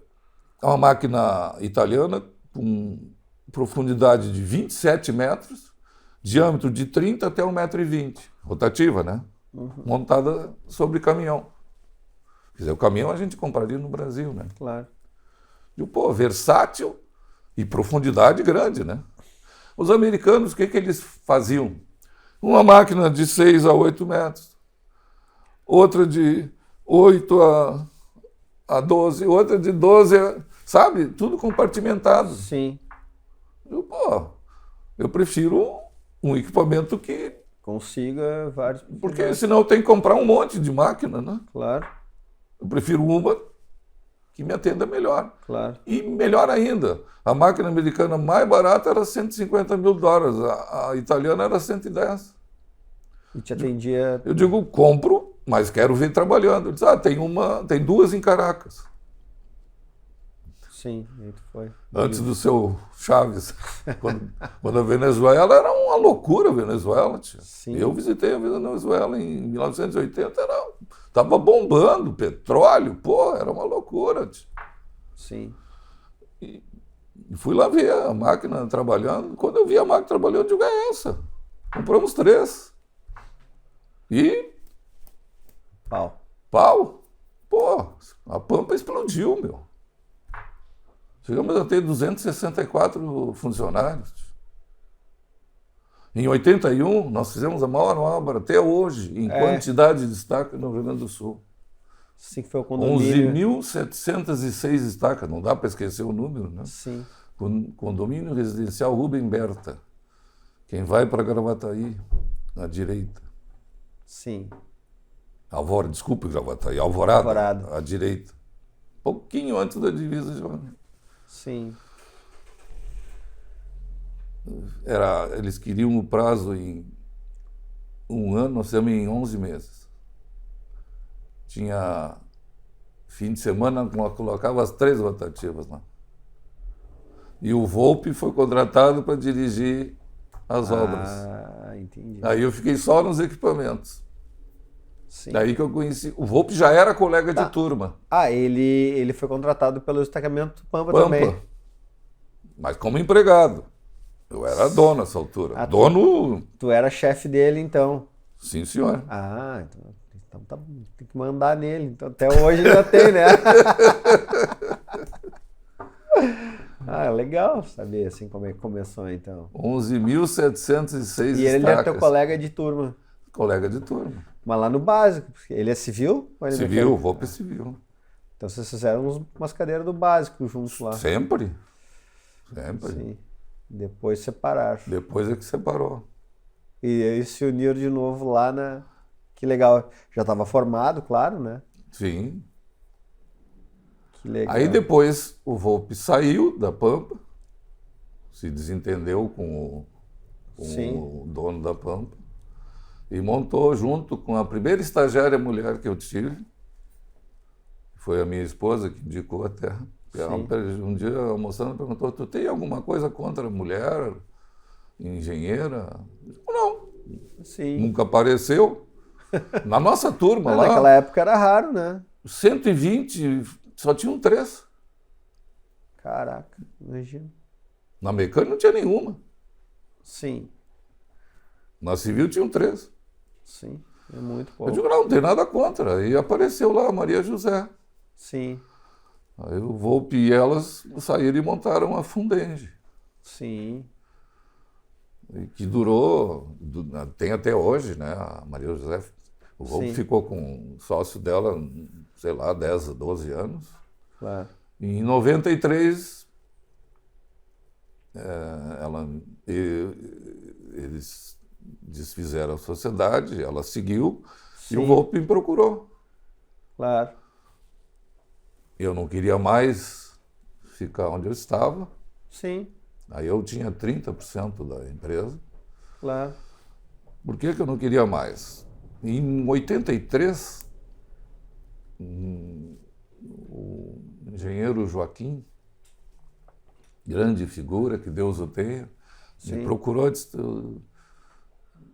uma máquina italiana com profundidade de 27 metros, diâmetro de 30 até 1,20 m, rotativa, né? Montada sobre caminhão. Quer dizer, o caminhão a gente compraria no Brasil, né? Claro. E, pô, versátil e profundidade grande, né? Os americanos, o que eles faziam? Uma máquina de 6 a 8 metros, outra de 8 a 12, outra de 12 a... Sabe? Tudo compartimentado. Sim. Eu prefiro um equipamento que... Consiga vários... Porque senão eu tenho que comprar um monte de máquina, né? Claro. Eu prefiro uma que me atenda melhor. Claro. E melhor ainda, a máquina americana mais barata era $150 mil, a italiana era 110. E te atendia... Eu digo, compro, mas quero ver trabalhando. Ele diz, tem duas em Caracas. Sim, aí tu foi. Antes do seu Chaves. Quando a Venezuela era uma loucura, a Venezuela. Tia. Sim. Eu visitei a Venezuela em 1980, estava bombando petróleo, pô, era uma loucura. Tia. Sim. E fui lá ver a máquina trabalhando. Quando eu vi a máquina trabalhando, eu digo, é essa. Compramos 3. E... Pau. Pô, a Pampa explodiu, meu. Chegamos a ter 264 funcionários. Em 81, nós fizemos a maior obra até hoje, em quantidade de estacas no Rio Grande do Sul. Sim, que foi o condomínio. 11.706 estacas, não dá para esquecer o número, né? Sim. Condomínio residencial Rubem Berta. Quem vai para Gravataí, à direita. Sim. Desculpa, Gravataí, Alvorada, Alvorada. à direita. Pouquinho antes da divisa de Joinville. Sim. Eles queriam o prazo em 1 ano, nós fizemos em 11 meses. Tinha fim de semana, colocava as 3 rotativas lá. E o Volpi foi contratado para dirigir as obras. Ah, entendi. Aí eu fiquei só nos equipamentos. Sim. Daí que eu conheci. O Volpi já era colega de turma. Ah, ele foi contratado pelo destacamento Pampa também. Mas como empregado. Eu era dono nessa altura. Ah, dono. Tu era chefe dele, então. Sim, senhor. Ah, então tá, tem que mandar nele. Então, até hoje ainda tem, né? Ah, legal saber assim como é que começou, então. 11.706 E ele é teu estacas. colega de turma. Colega de turma. Mas lá no básico, porque ele é civil? Ou ele é Civil, mecânico? Volpi civil. Então vocês fizeram umas cadeiras do básico juntos lá. Sempre. Sempre. Sim. Depois separaram. Depois é que separou. E aí se uniram de novo lá na... Que legal. Já estava formado, claro, né? Sim. Que legal. Aí depois o Volpi saiu da Pampa, se desentendeu com o dono da Pampa e montou junto com a primeira estagiária mulher que eu tive, foi a minha esposa que indicou a terra. Um dia almoçando perguntou: tu tem alguma coisa contra a mulher engenheira? Eu disse, não. Sim. Nunca apareceu. Na nossa turma lá. Naquela época era raro, né? 120, só tinham 3. Caraca, imagina. Na mecânica não tinha nenhuma. Sim, Na civil tinham 3. sim. É muito Eu pouco. digo, não tem nada contra. E apareceu lá a Maria José. Sim, Aí o Volpi e elas saíram e montaram a Fundenge. sim. E que durou, tem até hoje, né? A Maria José, o Volpi Sim. ficou com o sócio dela, sei lá, 10, 12 anos. Claro. E em 93, eles desfizeram a sociedade, ela seguiu e o Sim. Volpi me procurou. Claro. Eu não queria mais ficar onde eu estava. Sim, Aí eu tinha 30% da empresa. claro. Por que eu não queria mais? Em 83, o engenheiro Joaquim, grande figura, que Deus o tenha, me Sim. procurou e disse: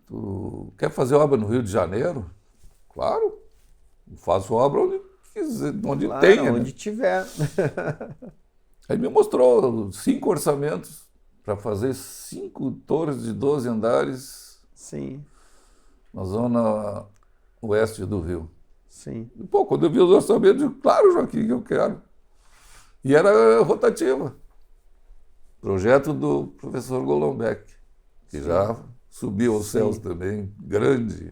tu quer fazer obra no Rio de Janeiro? Claro, faço obra onde Claro, tenha. onde Né? tiver. Aí me mostrou 5 orçamentos para fazer 5 torres de 12 andares Sim, na zona oeste do Rio. sim. E, pô, quando eu vi os orçamentos, eu digo, claro, Joaquim, que eu quero. E era rotativa. Projeto do professor Golombek, que já subiu aos céus também. Grande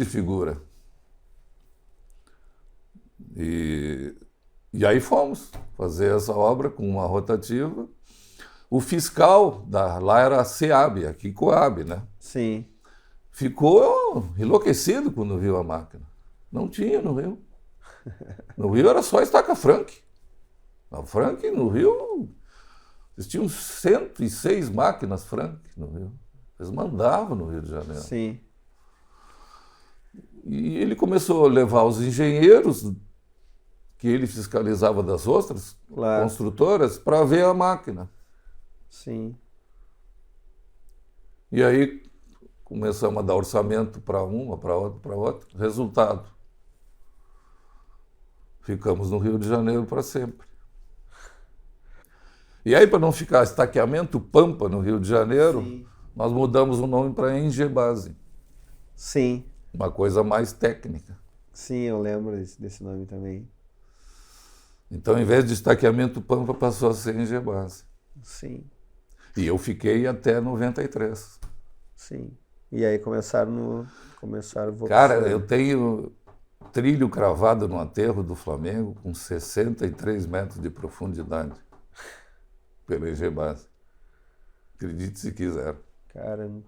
figura. E aí fomos fazer essa obra com uma rotativa. O fiscal lá era a SEAB, aqui Coab, né? Sim. Ficou enlouquecido quando viu a máquina. Não tinha no Rio. No Rio era só a estaca Frank. A Frank no Rio, eles tinham 106 máquinas Frank no Rio. Eles mandavam no Rio de Janeiro. Sim. E ele começou a levar os engenheiros que ele fiscalizava das outras construtoras para ver a máquina. Sim. E aí começamos a dar orçamento para uma, para outra, para outra. Resultado: ficamos no Rio de Janeiro para sempre. E aí, para não ficar estaqueamento Pampa no Rio de Janeiro, nós mudamos o nome para Engebase. Sim. Uma coisa mais técnica. Sim, eu lembro desse nome também. Então, em vez de estaqueamento Pampa, passou a ser Engebase. Sim. E eu fiquei até 93. Sim. E aí começaram Cara, eu tenho trilho cravado no aterro do Flamengo com 63 metros de profundidade pela Engebase. Acredite se quiser. Caramba.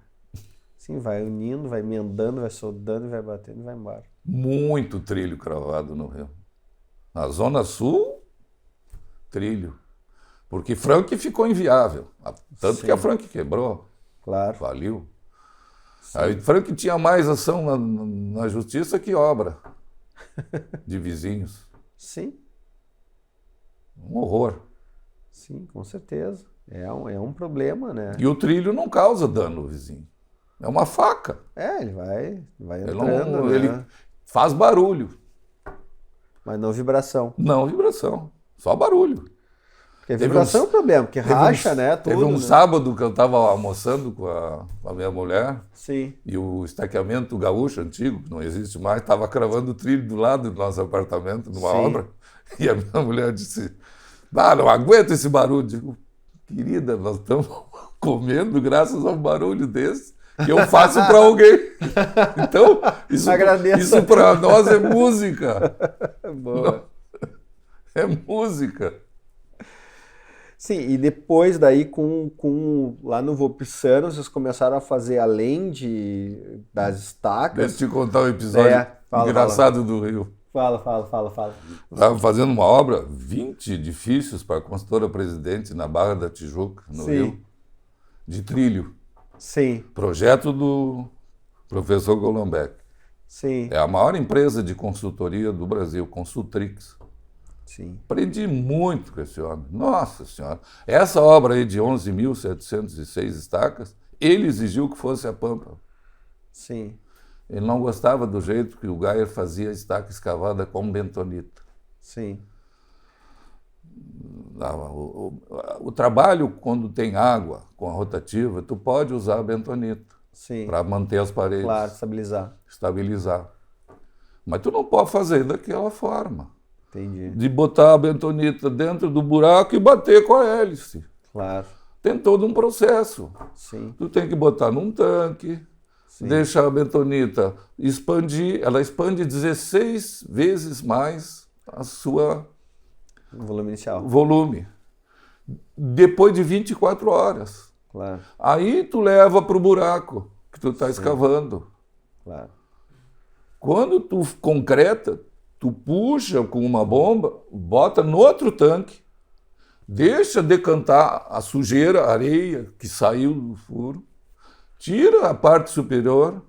Sim, vai unindo, vai emendando, vai soldando, vai batendo e vai embora. Muito trilho cravado no Rio. Na Zona Sul, trilho. Porque Frank ficou inviável. Tanto Sim. que a Frank quebrou, Claro. faliu. Aí Frank tinha mais ação na justiça que obra de vizinhos. Sim, Um horror. sim, com certeza. É um problema, né? E o trilho não causa dano no vizinho. É uma faca. Ele vai Ele, entrando, não, né? ele faz barulho, Mas não vibração. não vibração. Só barulho. Porque Teve vibração uns- é um problema, porque racha, né? Tudo, Teve um né? sábado que eu estava almoçando com a minha mulher Sim, e o estaqueamento gaúcho antigo, que não existe mais, estava cravando o trilho do lado do nosso apartamento, numa Sim. obra. E a minha mulher disse, não aguento esse barulho. Digo, querida, nós estamos comendo graças a um barulho desse que eu faço para alguém. Então, Agradeço. isso para nós é música. boa. É música. Sim, e depois daí lá no Vopsano, vocês começaram a fazer além das Deixa estacas. eu te contar um episódio Fala. engraçado do Rio. Fala. Estava fazendo uma obra, 20 edifícios para a consultora Presidente na Barra da Tijuca, no Sim. Rio, de trilho. Sim, Projeto do professor Golombek. sim, É a maior empresa de consultoria do Brasil, Consultrix. sim, Aprendi muito com esse homem. Nossa Senhora. Essa obra aí de 11.706 estacas, ele exigiu que fosse a Pampa. sim, Ele não gostava do jeito que o Geyer fazia a estaca escavada com bentonita. sim, O trabalho, quando tem água com a rotativa, tu pode usar a bentonita sim. para manter as paredes, Claro, estabilizar. estabilizar. Mas tu não pode fazer daquela forma, Entendi. de botar a bentonita dentro do buraco e bater com a hélice. Claro, Tem todo um processo. sim, Tu tem que botar num tanque, sim. deixar a bentonita expandir, ela expande 16 vezes mais a sua O volume inicial. volume, depois de 24 horas. Claro, Aí tu leva para o buraco que tu está escavando. claro. Quando tu concreta, tu puxa com uma bomba, bota no outro tanque, deixa decantar a sujeira, a areia que saiu do furo, tira a parte superior,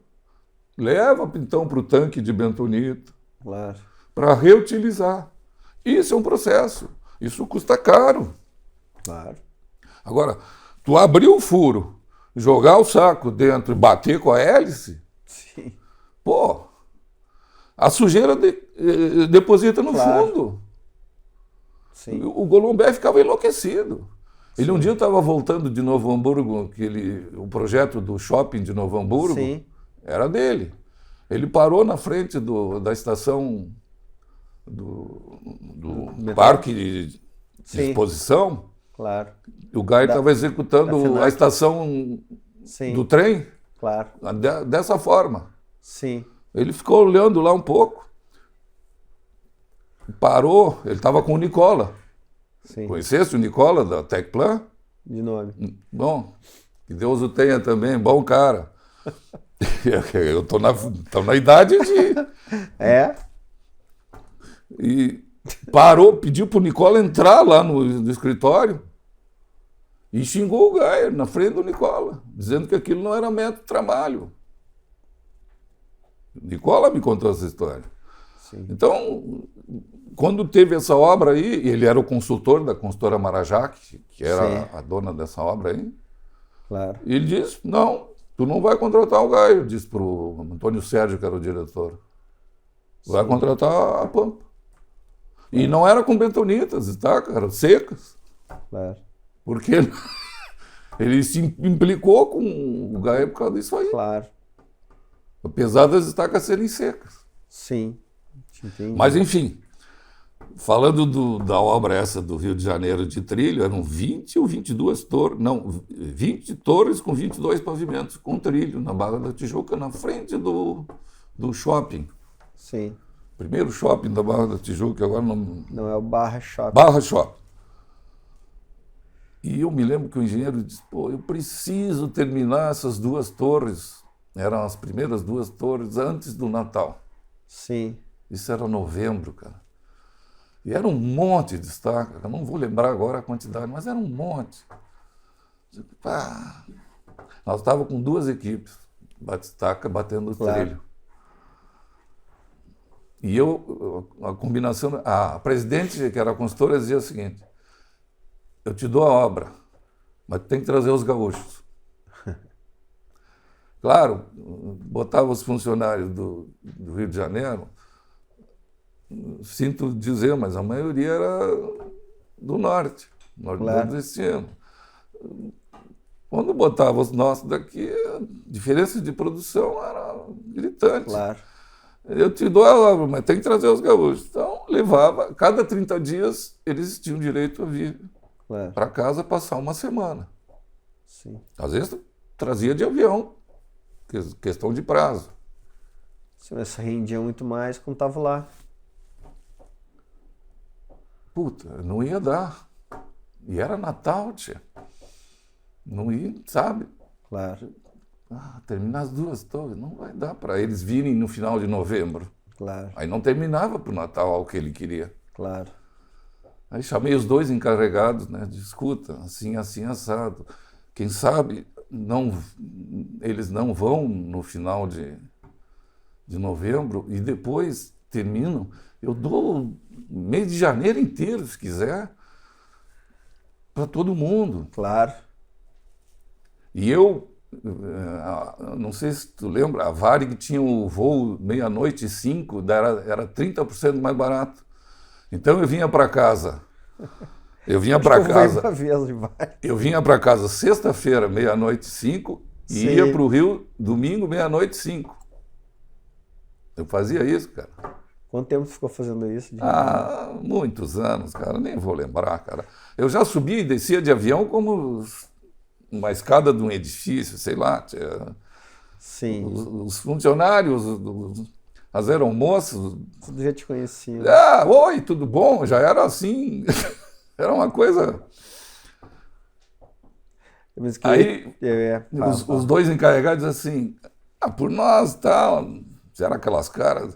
leva então para o tanque de bentonita Claro, para reutilizar. Isso é um processo. Isso custa caro. claro. Agora, tu abrir o furo, jogar o saco dentro e bater com a hélice, Sim, pô, a sujeira deposita no Claro. fundo. sim, O Golombé ficava enlouquecido. Ele um dia estava voltando de Novo Hamburgo, o projeto do shopping de Novo Hamburgo sim, era dele. Ele parou na frente da estação do Metrô. parque de Sim. exposição. claro. O Gaia Da- estava executando da FENAC. a estação Sim, do trem claro. dessa forma. Sim, Ele ficou olhando lá um pouco, parou, ele estava com o Nicola. sim. Conhecesse o Nicola da Tecplan? De nome. Bom, que Deus o tenha também, bom cara. Eu estou na idade de... É? E parou, pediu para o Nicola entrar lá no escritório e xingou o Gaia na frente do Nicola, dizendo que aquilo não era método de trabalho. Nicola me contou essa história. Sim, Então, quando teve essa obra aí, ele era o consultor da consultora Marajá, que era Sim. a dona dessa obra aí, claro. e ele disse, não, tu não vai contratar o Gaio, disse para o Antônio Sérgio, que era o diretor. Vai Sim. contratar a Pampa. E não era com bentonitas, tá, eram secas. Claro, Porque ele se implicou com o Gaia por causa disso aí. claro. Apesar das estacas serem secas. Sim, entendi. Mas, enfim, falando da obra essa do Rio de Janeiro de trilho, eram 20 ou 22 torres, não, 20 torres com 22 pavimentos, com trilho, na Barra da Tijuca, na frente do shopping. Sim, Primeiro shopping da Barra da Tijuca, agora não... não é o Barra Shopping. Barra Shopping. E eu me lembro que o engenheiro disse, pô, eu preciso terminar essas duas torres Eram as primeiras 2 torres antes do Natal. Sim. Isso era novembro, cara. E era um monte de estaca. Eu não vou lembrar agora a quantidade, mas era um monte. Pá. Nós estávamos com 2 equipes, bate-estaca, batendo o trilho. E a combinação... A presidente, que era a consultora, dizia o seguinte: eu te dou a obra, mas tem que trazer os gaúchos. Claro, botava os funcionários do Rio de Janeiro, sinto dizer, mas a maioria era do norte nordestino. Quando botava os nossos daqui, a diferença de produção era gritante. Claro. Eu te dou a obra, mas tem que trazer os gaúchos. Então, levava, cada 30 dias, eles tinham direito a vir para casa passar uma semana. Sim. Às vezes, trazia de avião, questão de prazo. Sim, mas rendia muito mais quando estava lá. Puta, não ia dar. E era Natal, tia. Não ia, sabe? Claro. Terminar as 2 torres, não vai dar para eles virem no final de novembro. Claro. Aí não terminava para o Natal o que ele queria. Claro. Aí chamei os 2 encarregados, né? De escuta, assim, assim, assado. Quem sabe eles não vão no final de novembro e depois terminam. Eu dou o mês de janeiro inteiro, se quiser, para todo mundo. Claro. E eu, não sei se tu lembra, a Varig tinha o voo 00:05, era 30% mais barato. Então eu vinha para casa. Eu vinha para casa sexta-feira, 00:05, e ia para o Rio domingo, 00:05. Eu fazia isso, cara. Quanto tempo ficou fazendo isso? Muitos anos, cara. Nem vou lembrar, cara. Eu já subia e descia de avião como uma escada de um edifício, sei lá. Sim. Os funcionários, as aeromoças... Tudo já te conhecia. Oi, tudo bom? Já era assim... Era uma coisa... Aí, os 2 encarregados assim, por nós, tal, eram aquelas caras,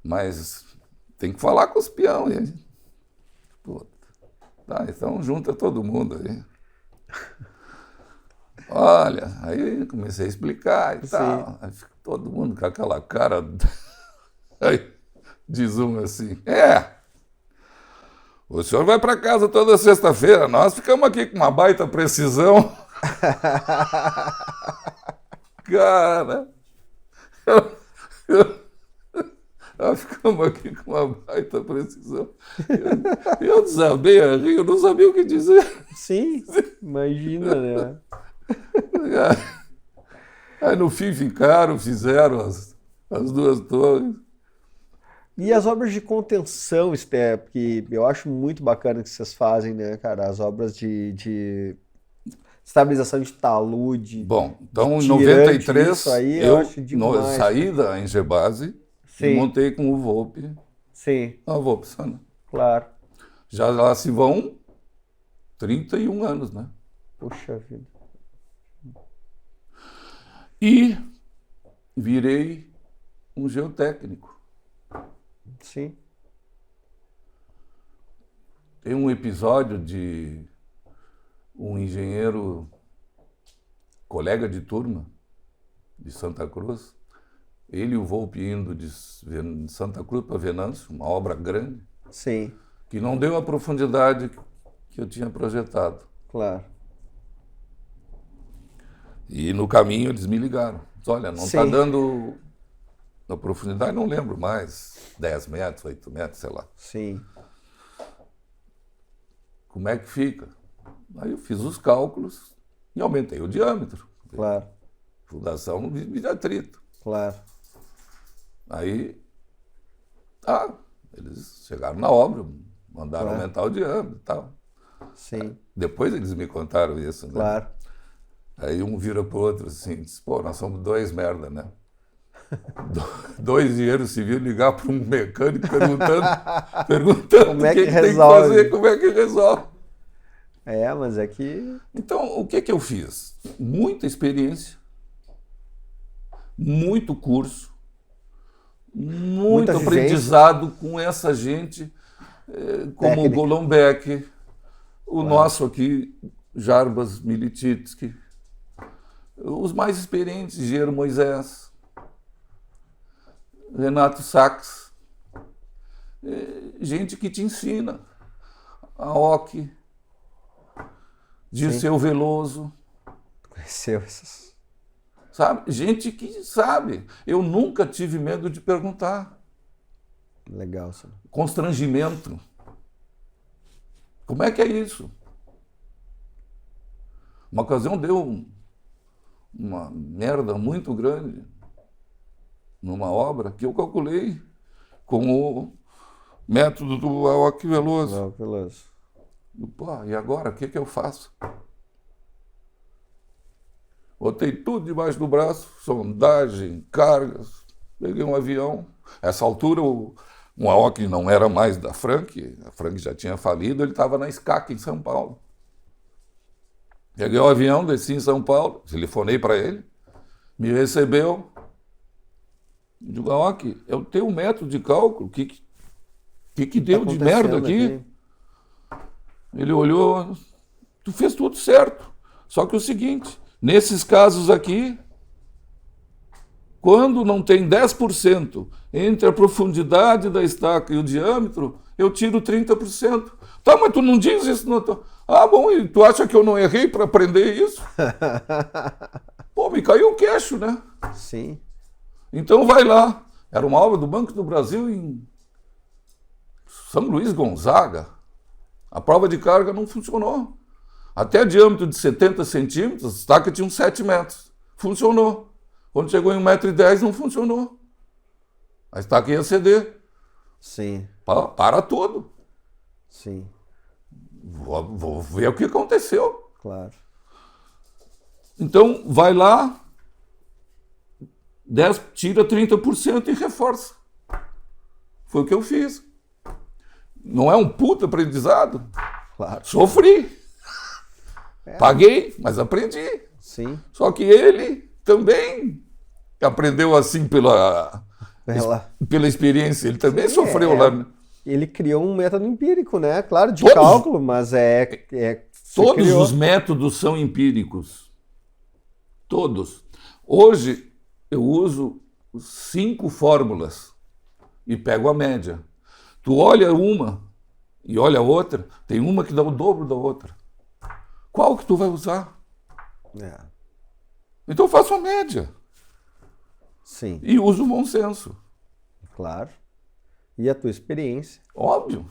mas tem que falar com os peão. E, então junta todo mundo aí. Olha, aí comecei a explicar e tal. Aí fica todo mundo com aquela cara. Aí diz um assim, o senhor vai para casa toda sexta-feira, nós ficamos aqui com uma baita precisão. Cara, nós ficamos aqui com uma baita precisão. Eu desabei a rir, eu não sabia o que dizer. Sim, imagina, né? Aí no fim fizeram as 2 torres. E as obras de contenção, porque eu acho muito bacana que vocês fazem, né, cara? As obras de estabilização de talude. Bom, então em 93 isso aí eu acho demais, saí da Engebase e montei com o Volpe. Sim. A Volpe Sana. Claro. Já lá se vão 31 anos, né? Puxa vida. E virei um geotécnico. Sim. Tem um episódio de um engenheiro, colega de turma, de Santa Cruz, ele e o Volpe indo de Santa Cruz para Venâncio, uma obra grande, sim, que não deu a profundidade que eu tinha projetado. Claro. E no caminho eles me ligaram. Olha, não está dando a profundidade, não lembro mais, 10 metros, 8 metros, sei lá. Sim. Como é que fica? Aí eu fiz os cálculos e aumentei o diâmetro. Claro. Fundação de atrito. Claro. Aí, eles chegaram na obra, mandaram aumentar o diâmetro e tal. Sim. Depois eles me contaram isso, né? Claro. Aí um vira pro outro assim, diz, pô, nós somos 2 merda, né? 2 engenheiros civis ligar para um mecânico perguntando como é o que que tem que resolve? fazer, como é que resolve. Mas é que... Então, o que eu fiz? Muita experiência, muito curso, Muita muito aprendizado com essa gente, como o Técnica. Golombek, o nosso aqui, Jarbas Milititsky, os mais experientes, Gero Moisés, Renato Sachs, gente que te ensina, a Ock, Dirceu Veloso, Conheceu essas. sabe? Gente que sabe. Eu nunca tive medo de perguntar. Legal, senhor. Constrangimento. Como é que é isso? Uma ocasião deu uma merda muito grande numa obra que eu calculei com o método do Aoki Veloso. Veloso. Pô, e agora, o que eu faço? Botei tudo debaixo do braço, sondagem, cargas, peguei um avião. Essa altura, o Aoki não era mais da Frank, a Frank já tinha falido, ele estava na SCAC em São Paulo. Peguei o avião, desci em São Paulo, telefonei para ele, me recebeu. Digo, Aoki, é o teu método de cálculo, o que deu de merda aqui? Ele olhou, tu fez tudo certo, só que é o seguinte, nesses casos aqui, quando não tem 10% entre a profundidade da estaca e o diâmetro, eu tiro 30%. Tá, mas tu não diz isso? Não. Ah, bom, e tu acha que eu não errei para aprender isso? Pô, me caiu o queixo, né? Sim. Então vai lá. Era uma obra do Banco do Brasil em São Luís Gonzaga. A prova de carga não funcionou. Até diâmetro de 70 centímetros, a estaca tinha uns 7 metros. Funcionou. Quando chegou em 1,10 m, não funcionou. A estaca ia ceder. Sim. Para tudo. Sim. Vou ver o que aconteceu. Claro. Então, vai lá, tira 30% e reforça. Foi o que eu fiz. Não é um puto aprendizado? Claro. Sofri. Paguei, mas aprendi. Sim. Só que ele também aprendeu assim pela experiência. Ele também sofreu lá. Ele criou um método empírico, né? Claro, de Todos- cálculo, mas Todos criou. os métodos são empíricos. Todos. Hoje eu uso 5 fórmulas e pego a média. Tu olha uma e olha a outra, tem uma que dá o dobro da outra. Qual que tu vai usar? É. Então eu faço a média Sim, e uso o bom senso. claro. E a tua experiência? Óbvio.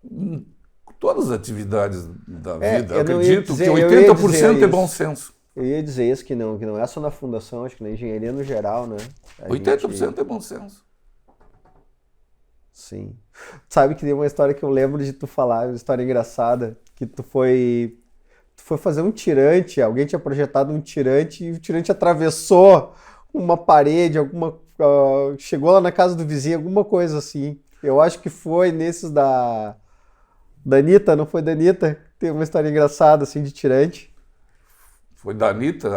Em todas as atividades da vida, eu não ia acredito dizer- que eu ia 80% dizer é bom isso. senso. Eu ia dizer isso, que não é só na fundação, acho que na engenharia no geral, né? A 80% gente- é bom senso. Sim. Sabe que tem uma história que eu lembro de tu falar, uma história engraçada, que tu foi fazer um tirante, alguém tinha projetado um tirante e o tirante atravessou uma parede, chegou lá na casa do vizinho, alguma coisa assim. Eu acho que foi nesses da Anitta, não foi da Anitta? Tem uma história engraçada assim de tirante. Foi da Anitta,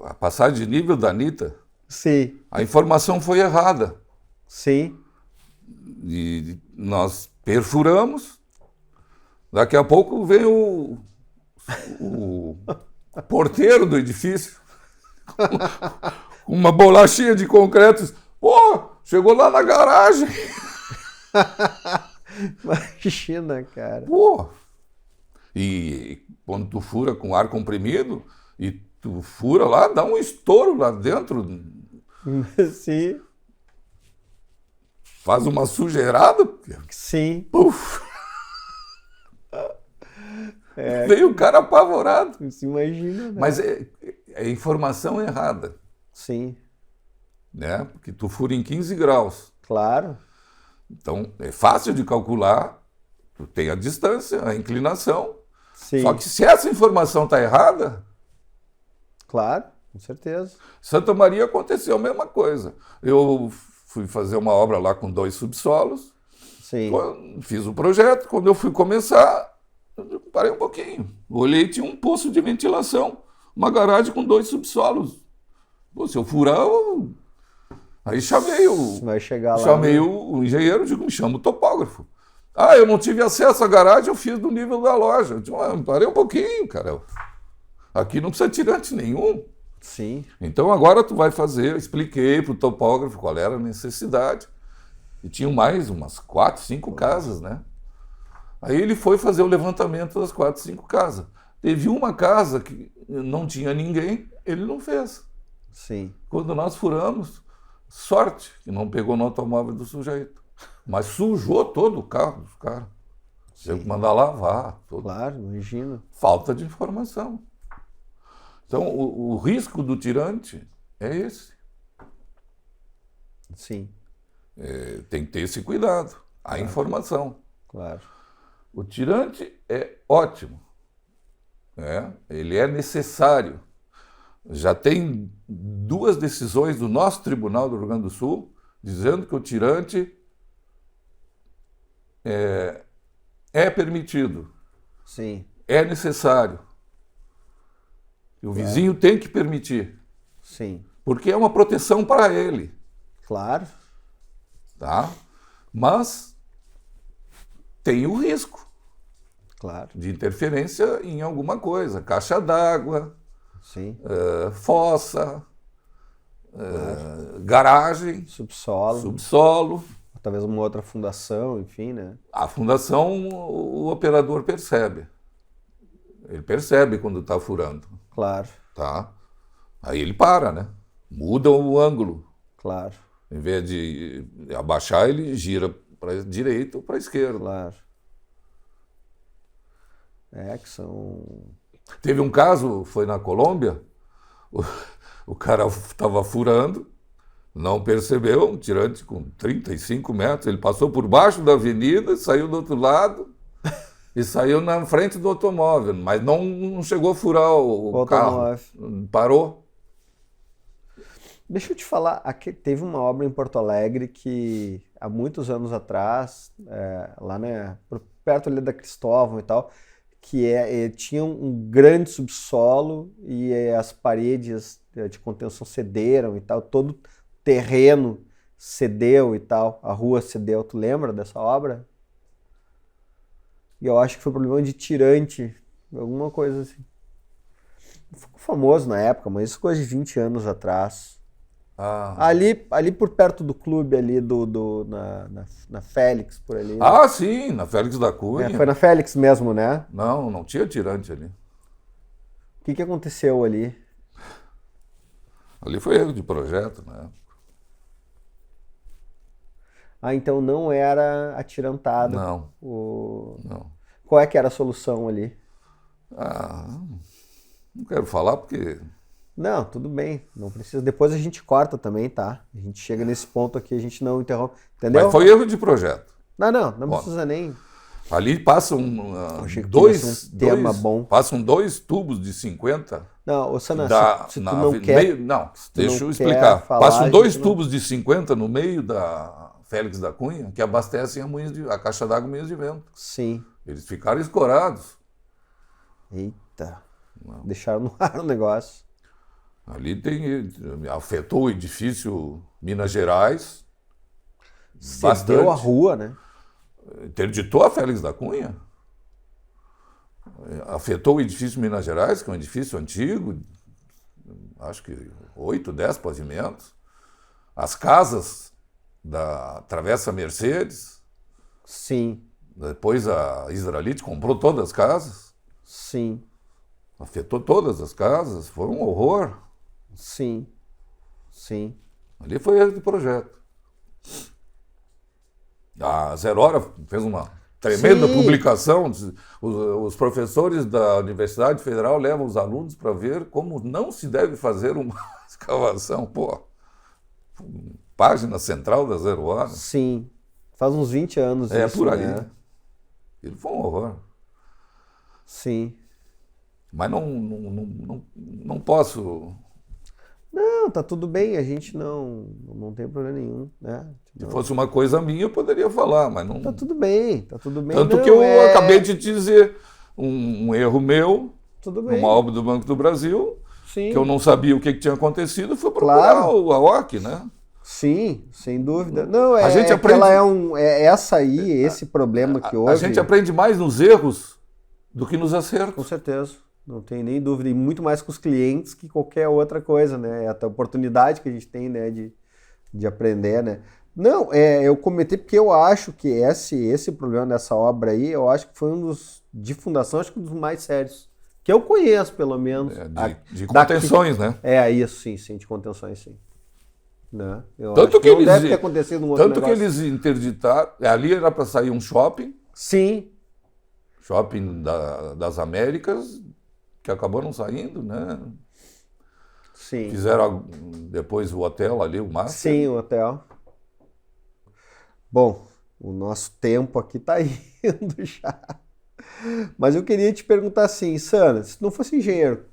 a passagem de nível da Anitta, Sim, a informação foi errada. sim. E nós perfuramos, daqui a pouco vem o porteiro do edifício, com uma bolachinha de concreto. Pô, chegou lá na garagem. Imagina, cara. Pô. E quando tu fura com ar comprimido, e tu fura lá, dá um estouro lá dentro, Sim, faz uma sujeirada. sim. Puf. Veio o cara apavorado. Você imagina, né? Mas é informação errada, Sim, né? Porque tu fura em 15 graus. claro. Então, é fácil de calcular, tu tem a distância, a inclinação. Sim, Só que se essa informação está errada, claro, com certeza. Santa Maria aconteceu a mesma coisa. Eu fui fazer uma obra lá com 2 subsolos, Sim, fiz o projeto, quando eu fui começar, eu parei um pouquinho. Olhei, tinha um poço de ventilação, uma garagem com 2 subsolos. Pô, se eu furar, aí chamei Vai chegar lá, chamei o engenheiro, digo, me chama o topógrafo. Ah, eu não tive acesso à garagem, eu fiz do nível da loja. Eu digo, parei um pouquinho, cara. Aqui não precisa tirante nenhum. Sim. Então agora tu vai fazer, eu expliquei para o topógrafo qual era a necessidade. E tinham mais umas 4, 5 casas, né? Aí ele foi fazer o levantamento das 4, 5 casas. Teve uma casa que não tinha ninguém, ele não fez. Sim. Quando nós furamos, sorte que não pegou no automóvel do sujeito. Mas sujou todo o carro dos caras. Teve que mandar lavar. Tudo. Claro, imagino. Falta de informação. Então, o risco do tirante é esse. Sim. Tem que ter esse cuidado. A informação. Claro. O tirante é ótimo. Ele é necessário. Já tem 2 decisões do nosso Tribunal do Rio Grande do Sul dizendo que o tirante é permitido. Sim. É necessário. E o vizinho tem que permitir. Sim. Porque é uma proteção para ele. Claro. Tá? Mas tem o risco Claro. de interferência em alguma coisa. Caixa d'água, Sim. Fossa, garagem, Subsolo. subsolo. Talvez uma outra fundação, enfim, né? A fundação, o operador percebe. Ele percebe quando está furando. Claro. Tá? Aí ele para, né? Muda o ângulo. Claro. Em vez de abaixar, ele gira para a direita ou para a esquerda. Claro. Que são... Teve um caso, foi na Colômbia, o cara estava furando, não percebeu, um tirante com 35 metros, ele passou por baixo da avenida, saiu do outro lado e saiu na frente do automóvel, mas não chegou a furar o carro, parou. Deixa eu te falar, aqui teve uma obra em Porto Alegre que há muitos anos atrás, lá perto ali da Cristóvão e tal, que tinha um grande subsolo e as paredes de contenção cederam e tal, todo o terreno cedeu e tal, a rua cedeu. Tu lembra dessa obra? E eu acho que foi problema de tirante, alguma coisa assim. Ficou famoso na época, mas isso coisa de 20 anos atrás. Ali por perto do clube, ali na Félix, por ali. Ah, sim, na Félix da Cunha. Foi na Félix mesmo, né? Não tinha tirante ali. O que aconteceu ali? Ali foi erro de projeto, né? Então não era atirantado. Não. Não. Qual é que era a solução ali? Não quero falar porque... Não, tudo bem, não precisa. Depois a gente corta também, tá? A gente chega nesse ponto aqui, a gente não interrompe, entendeu? Mas foi erro de projeto. Não precisa nem. Ali passam passam 2 tubos de 50. Não, ô Sana, se tu não quer... Deixa eu explicar. Passam 2 tubos de 50 no meio da Félix da Cunha, que abastecem a caixa d'água Moinhos de Vento. Sim. Eles ficaram escorados. Eita. Deixaram no ar o negócio. Ali afetou o edifício Minas Gerais. Cedeu a rua, né? Interditou a Félix da Cunha. Afetou o edifício Minas Gerais, que é um edifício antigo, acho que 8, 10 pavimentos. As casas da Travessa Mercedes. Sim. Depois a Israelite comprou todas as casas. Sim. Afetou todas as casas, foi um horror. Sim. Ali foi erro de projeto. A Zero Hora fez uma tremenda publicação. Os professores da Universidade Federal levam os alunos para ver como não se deve fazer uma escavação. Pô, página central da Zero Hora. Sim. Faz uns 20 anos isso, por aí. Né? Ele foi um horror. Sim. Mas não posso... Não, tá tudo bem, a gente não tem problema nenhum, né? Se fosse uma coisa minha, eu poderia falar, mas não... Tá tudo bem. Tanto que eu acabei de dizer, um erro meu, tudo bem. uma obra do Banco do Brasil, Sim. que eu não sabia o que tinha acontecido, fui procurar a OC, né? Sim, sem dúvida. Não, A gente que aprende- ela essa aí, esse problema que houve. A gente aprende mais nos erros do que nos Com acertos. certeza, não tem nem dúvida. E muito mais com os clientes que qualquer outra coisa, né? É a oportunidade que a gente tem, né, de aprender, né? Não, eu comentei porque eu acho que esse problema dessa obra aí, eu acho que foi um dos, de fundação, acho que um dos mais sérios. Que eu conheço, pelo menos. De contenções, né? Isso, sim, de contenções, sim. Né? Eu Tanto acho que não eles, deve ter acontecido um outro tanto que negócio. eles interditaram. Ali era para sair um shopping Sim, das Américas, que acabou não saindo, né? sim. Fizeram depois o hotel ali, o Master. Sim, o hotel. Bom, o nosso tempo aqui tá indo já. Mas eu queria te perguntar assim, Sana, se tu não fosse engenheiro,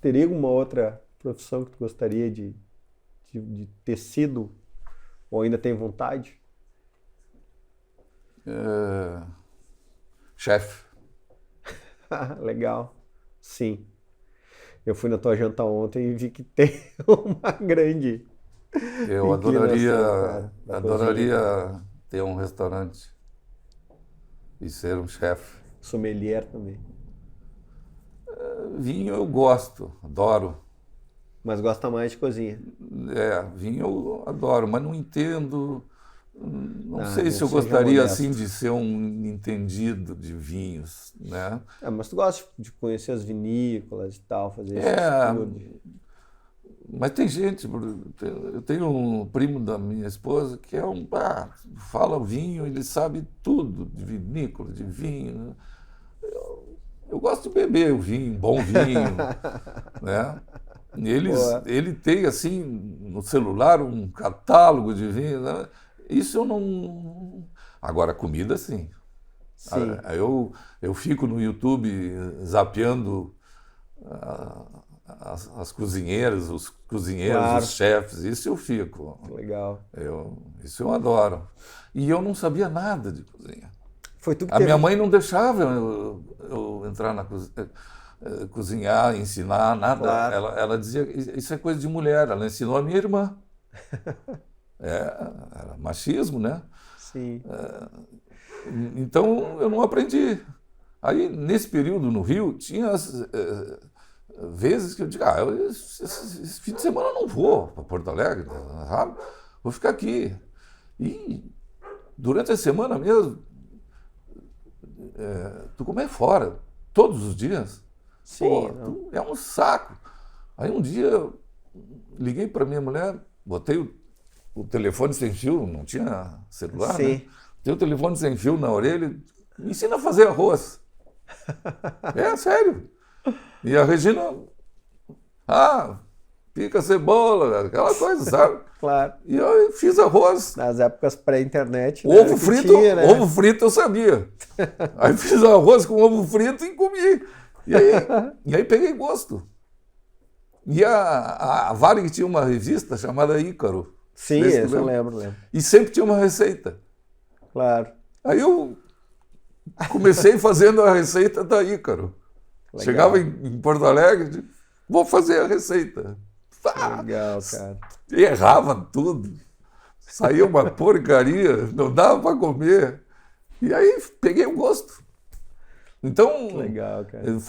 teria alguma outra profissão que tu gostaria de ter sido ou ainda tem vontade? Chefe. Legal. Sim. Eu fui na tua janta ontem e vi que tem uma grande Eu inclinação, cara, da adoraria ter um restaurante e ser um chefe. sommelier também. Vinho eu gosto, adoro. Mas gosta mais de cozinha. Vinho eu adoro, mas não entendo. Não sei se eu seja gostaria modesto. assim de ser um entendido de vinhos, né? Mas tu gosta de conhecer as vinícolas e tal, fazer esse estudo. Mas tem gente, eu tenho um primo da minha esposa que fala vinho, ele sabe tudo de vinícola, de vinho. Eu gosto de beber o vinho, bom vinho, né? Ele tem assim no celular um catálogo de vinho, né? Isso eu não. Agora comida sim. Sim. Eu fico no YouTube zapeando as cozinheiras, os cozinheiros, Claro. os chefes, isso eu fico. Legal. Isso eu adoro. E eu não sabia nada de cozinha. Foi tu que A minha mãe não deixava eu entrar na cozinha, cozinhar, ensinar, nada. Claro. Ela dizia, isso é coisa de mulher. Ela ensinou a minha irmã. Era machismo, né? Sim. Então eu não aprendi. Aí, nesse período no Rio, tinha vezes que eu digo, esse fim de semana eu não vou para Porto Alegre, sabe? Vou ficar aqui. E durante a semana mesmo, tu comer fora, todos os dias. Sim. É um saco. Aí um dia eu liguei para minha mulher, botei o telefone sem fio, não tinha celular, Sim. né? Botei o telefone sem fio na orelha, me ensina a fazer arroz. Sério. E a Regina, pica cebola, aquela coisa, sabe? Claro. E eu fiz arroz. Nas épocas pré-internet, né, Ovo que frito, tinha, né? ovo frito eu sabia. Aí fiz arroz com ovo frito e comi. E aí peguei gosto. E a Varig tinha uma revista chamada Ícaro. Sim, essa eu lembro. E sempre tinha uma receita. Claro. Aí eu comecei fazendo a receita da Ícaro. Legal. Chegava em Porto Alegre, digo, vou fazer a receita. Legal, cara. Errava tudo. Saía uma porcaria, não dava para comer. E aí peguei o gosto. Então, Legal, cara.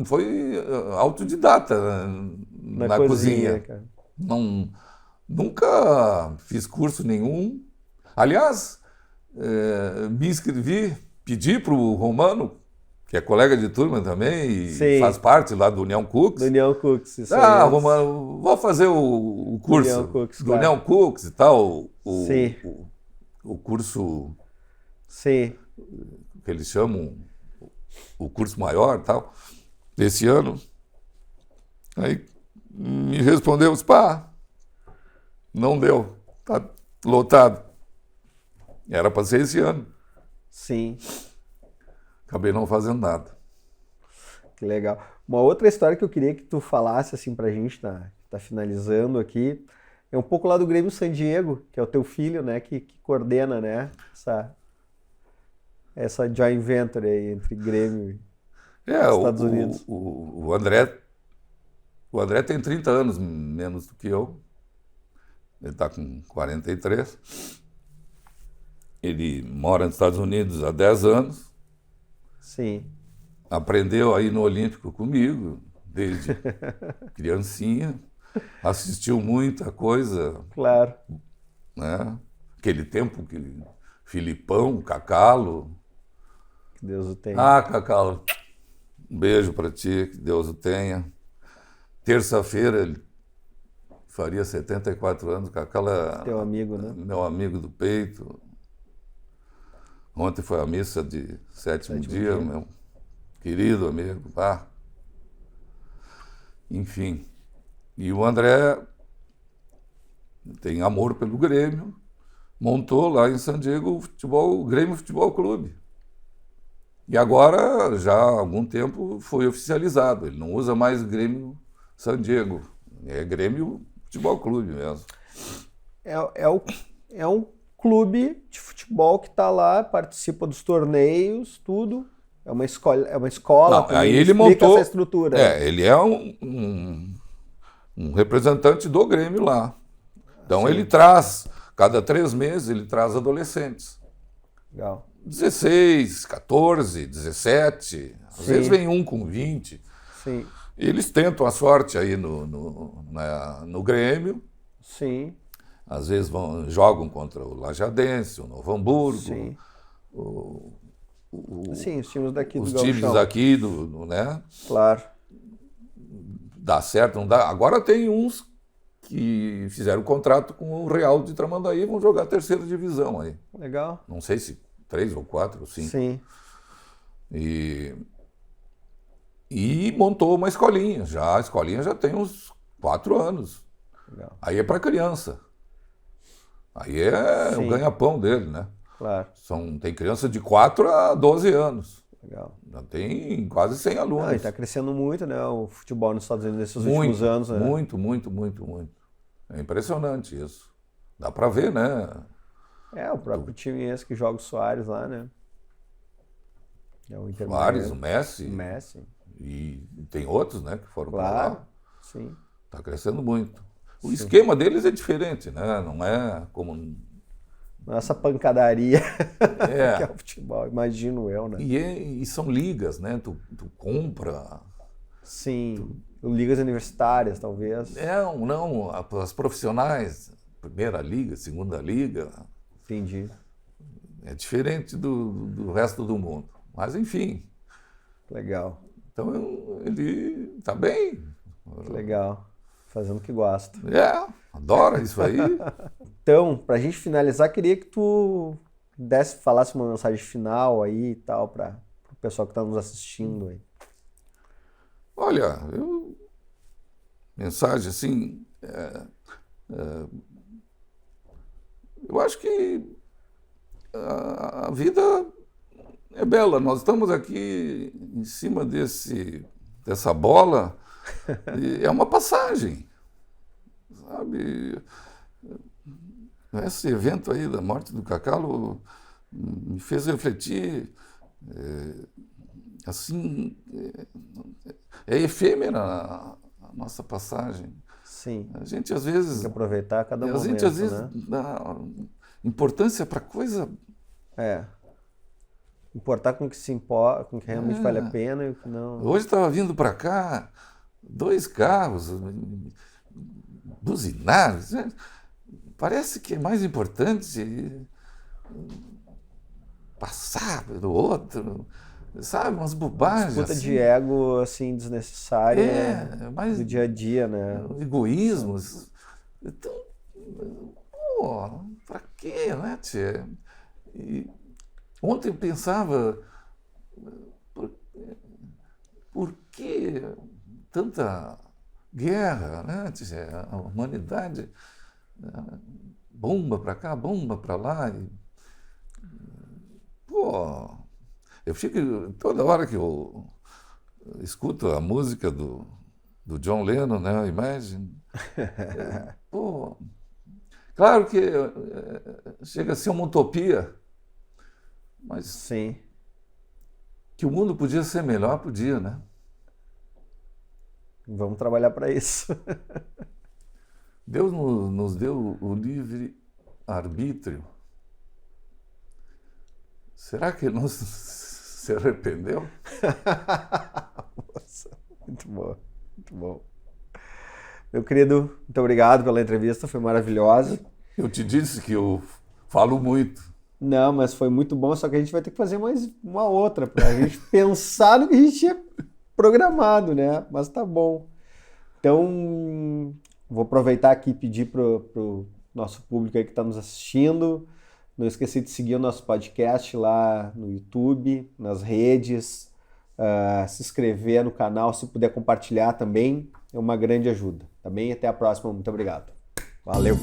foi autodidata na cozinha. Cara. Nunca fiz curso nenhum. Aliás, me inscrevi, pedi para o Romano, que é colega de turma também e Sim. faz parte lá do União Cooks. Do União Cooks. Isso aí. Romano, vou fazer o curso União Cooks, do claro. União Cooks e tal, Sim. o curso Sim. que eles chamam o curso maior e tal, desse ano. Aí me respondeu, não deu, tá lotado. Era para ser esse ano. Sim. Acabei não fazendo nada. Que legal. Uma outra história que eu queria que tu falasse assim pra gente, tá finalizando aqui, é um pouco lá do Grêmio San Diego, que é o teu filho, né, que coordena, né, essa joint venture aí entre Grêmio e Estados Unidos. O André O André tem 30 anos menos do que eu. Ele está com 43. Ele mora nos Estados Unidos há 10 anos. Sim. Aprendeu a ir no Olímpico comigo, desde criancinha. Assistiu muita coisa, Claro. né? Aquele tempo que Filipão, Cacalo. Que Deus o tenha. Ah, Cacalo, um beijo para ti, que Deus o tenha. Terça-feira ele faria 74 anos. Cacalo é Teu amigo, né? meu amigo do peito. Ontem foi a missa de sétimo dia, meu querido amigo. Ah. Enfim. E o André tem amor pelo Grêmio, montou lá em San Diego o Grêmio Futebol Clube. E agora, já há algum tempo, foi oficializado. Ele não usa mais Grêmio San Diego, é Grêmio Futebol Clube mesmo. É um clube de futebol que está lá, participa dos torneios, tudo. É uma escola. Não, também aí ele explica montou. essa estrutura. Ele é um representante do Grêmio lá. Então ele traz, cada 3 meses, ele traz adolescentes. Legal. 16, 14, 17, às vezes vem um com 20. Sim. Eles tentam a sorte aí no Grêmio. Sim. Às vezes jogam contra o Lajadense, o Novo Hamburgo, Sim. Sim, os times daqui os do times Gauchão. daqui, né? Claro. Dá certo, não dá. Agora tem uns que fizeram contrato com o Real de Tramandaí e vão jogar a 3ª divisão aí. Legal. Não sei se 3 ou 4 ou 5. Sim. E montou uma escolinha. A escolinha já tem uns 4 anos. Legal. Aí é para criança. Aí é o ganha-pão dele, né? Claro. Tem criança de 4 a 12 anos. Legal. Já tem quase 100 alunos. E está crescendo muito, né? O futebol nos Estados Unidos nesses Muito, últimos anos. Né? muito, muito, muito, muito. É impressionante isso. Dá para ver, né? O próprio time esse que joga o Soares lá, né? É o Inter Soares, o Miami. Messi. Messi. E tem outros, né, que foram para Claro. lá. Sim. Está crescendo muito. O esquema deles é diferente, né? Não é como... Essa pancadaria É. que é o futebol, imagino eu, né? E são ligas, né? Tu compra... Sim. Ligas universitárias, talvez. Não, as profissionais, primeira liga, segunda liga, Entendi. é diferente do resto do mundo. Mas, enfim. Legal. Então, ele está bem. Legal. Fazendo o que gosta. Adora isso aí. Então, pra gente finalizar, queria que tu falasse uma mensagem final aí e tal, para o pessoal que está nos assistindo aí. Olha, mensagem assim, eu acho que a vida é bela. Nós estamos aqui em cima dessa bola e é uma passagem, sabe? Esse evento aí da morte do Cacalo me fez refletir, assim, é efêmera a nossa passagem. Sim. A gente às vezes... Tem que aproveitar cada momento, A gente às vezes né? dá importância para coisa... Importar com o que se importa, com o que realmente vale a pena e o que não. Hoje estava vindo para cá 2 carros buzinados. Parece que é mais importante passar pelo outro, sabe? Umas bobagens. Disputa assim. de ego, assim, desnecessária mas do dia a dia, né? Egoísmos. Então, pra quê, né, tchê? Ontem eu pensava, por que tanta guerra, né, tchê? A humanidade, bomba para cá, bomba para lá. Eu fico, toda hora que eu escuto a música do John Lennon, né, Imagine, claro que chega a ser uma utopia, mas sim, que o mundo podia ser melhor, podia, né? Vamos trabalhar para isso. Deus nos deu o livre arbítrio. Será que ele não se arrependeu? Nossa, muito bom, muito bom. Meu querido, muito obrigado pela entrevista, foi maravilhosa. Eu te disse que eu falo muito. Não, mas foi muito bom, só que a gente vai ter que fazer mais uma outra para a gente pensar no que a gente tinha programado, né? Mas tá bom. Então, vou aproveitar aqui e pedir pro nosso público aí que está nos assistindo, não esqueça de seguir o nosso podcast lá no YouTube, nas redes, se inscrever no canal, se puder compartilhar também, é uma grande ajuda. Tá bem? Até a próxima, muito obrigado. Valeu!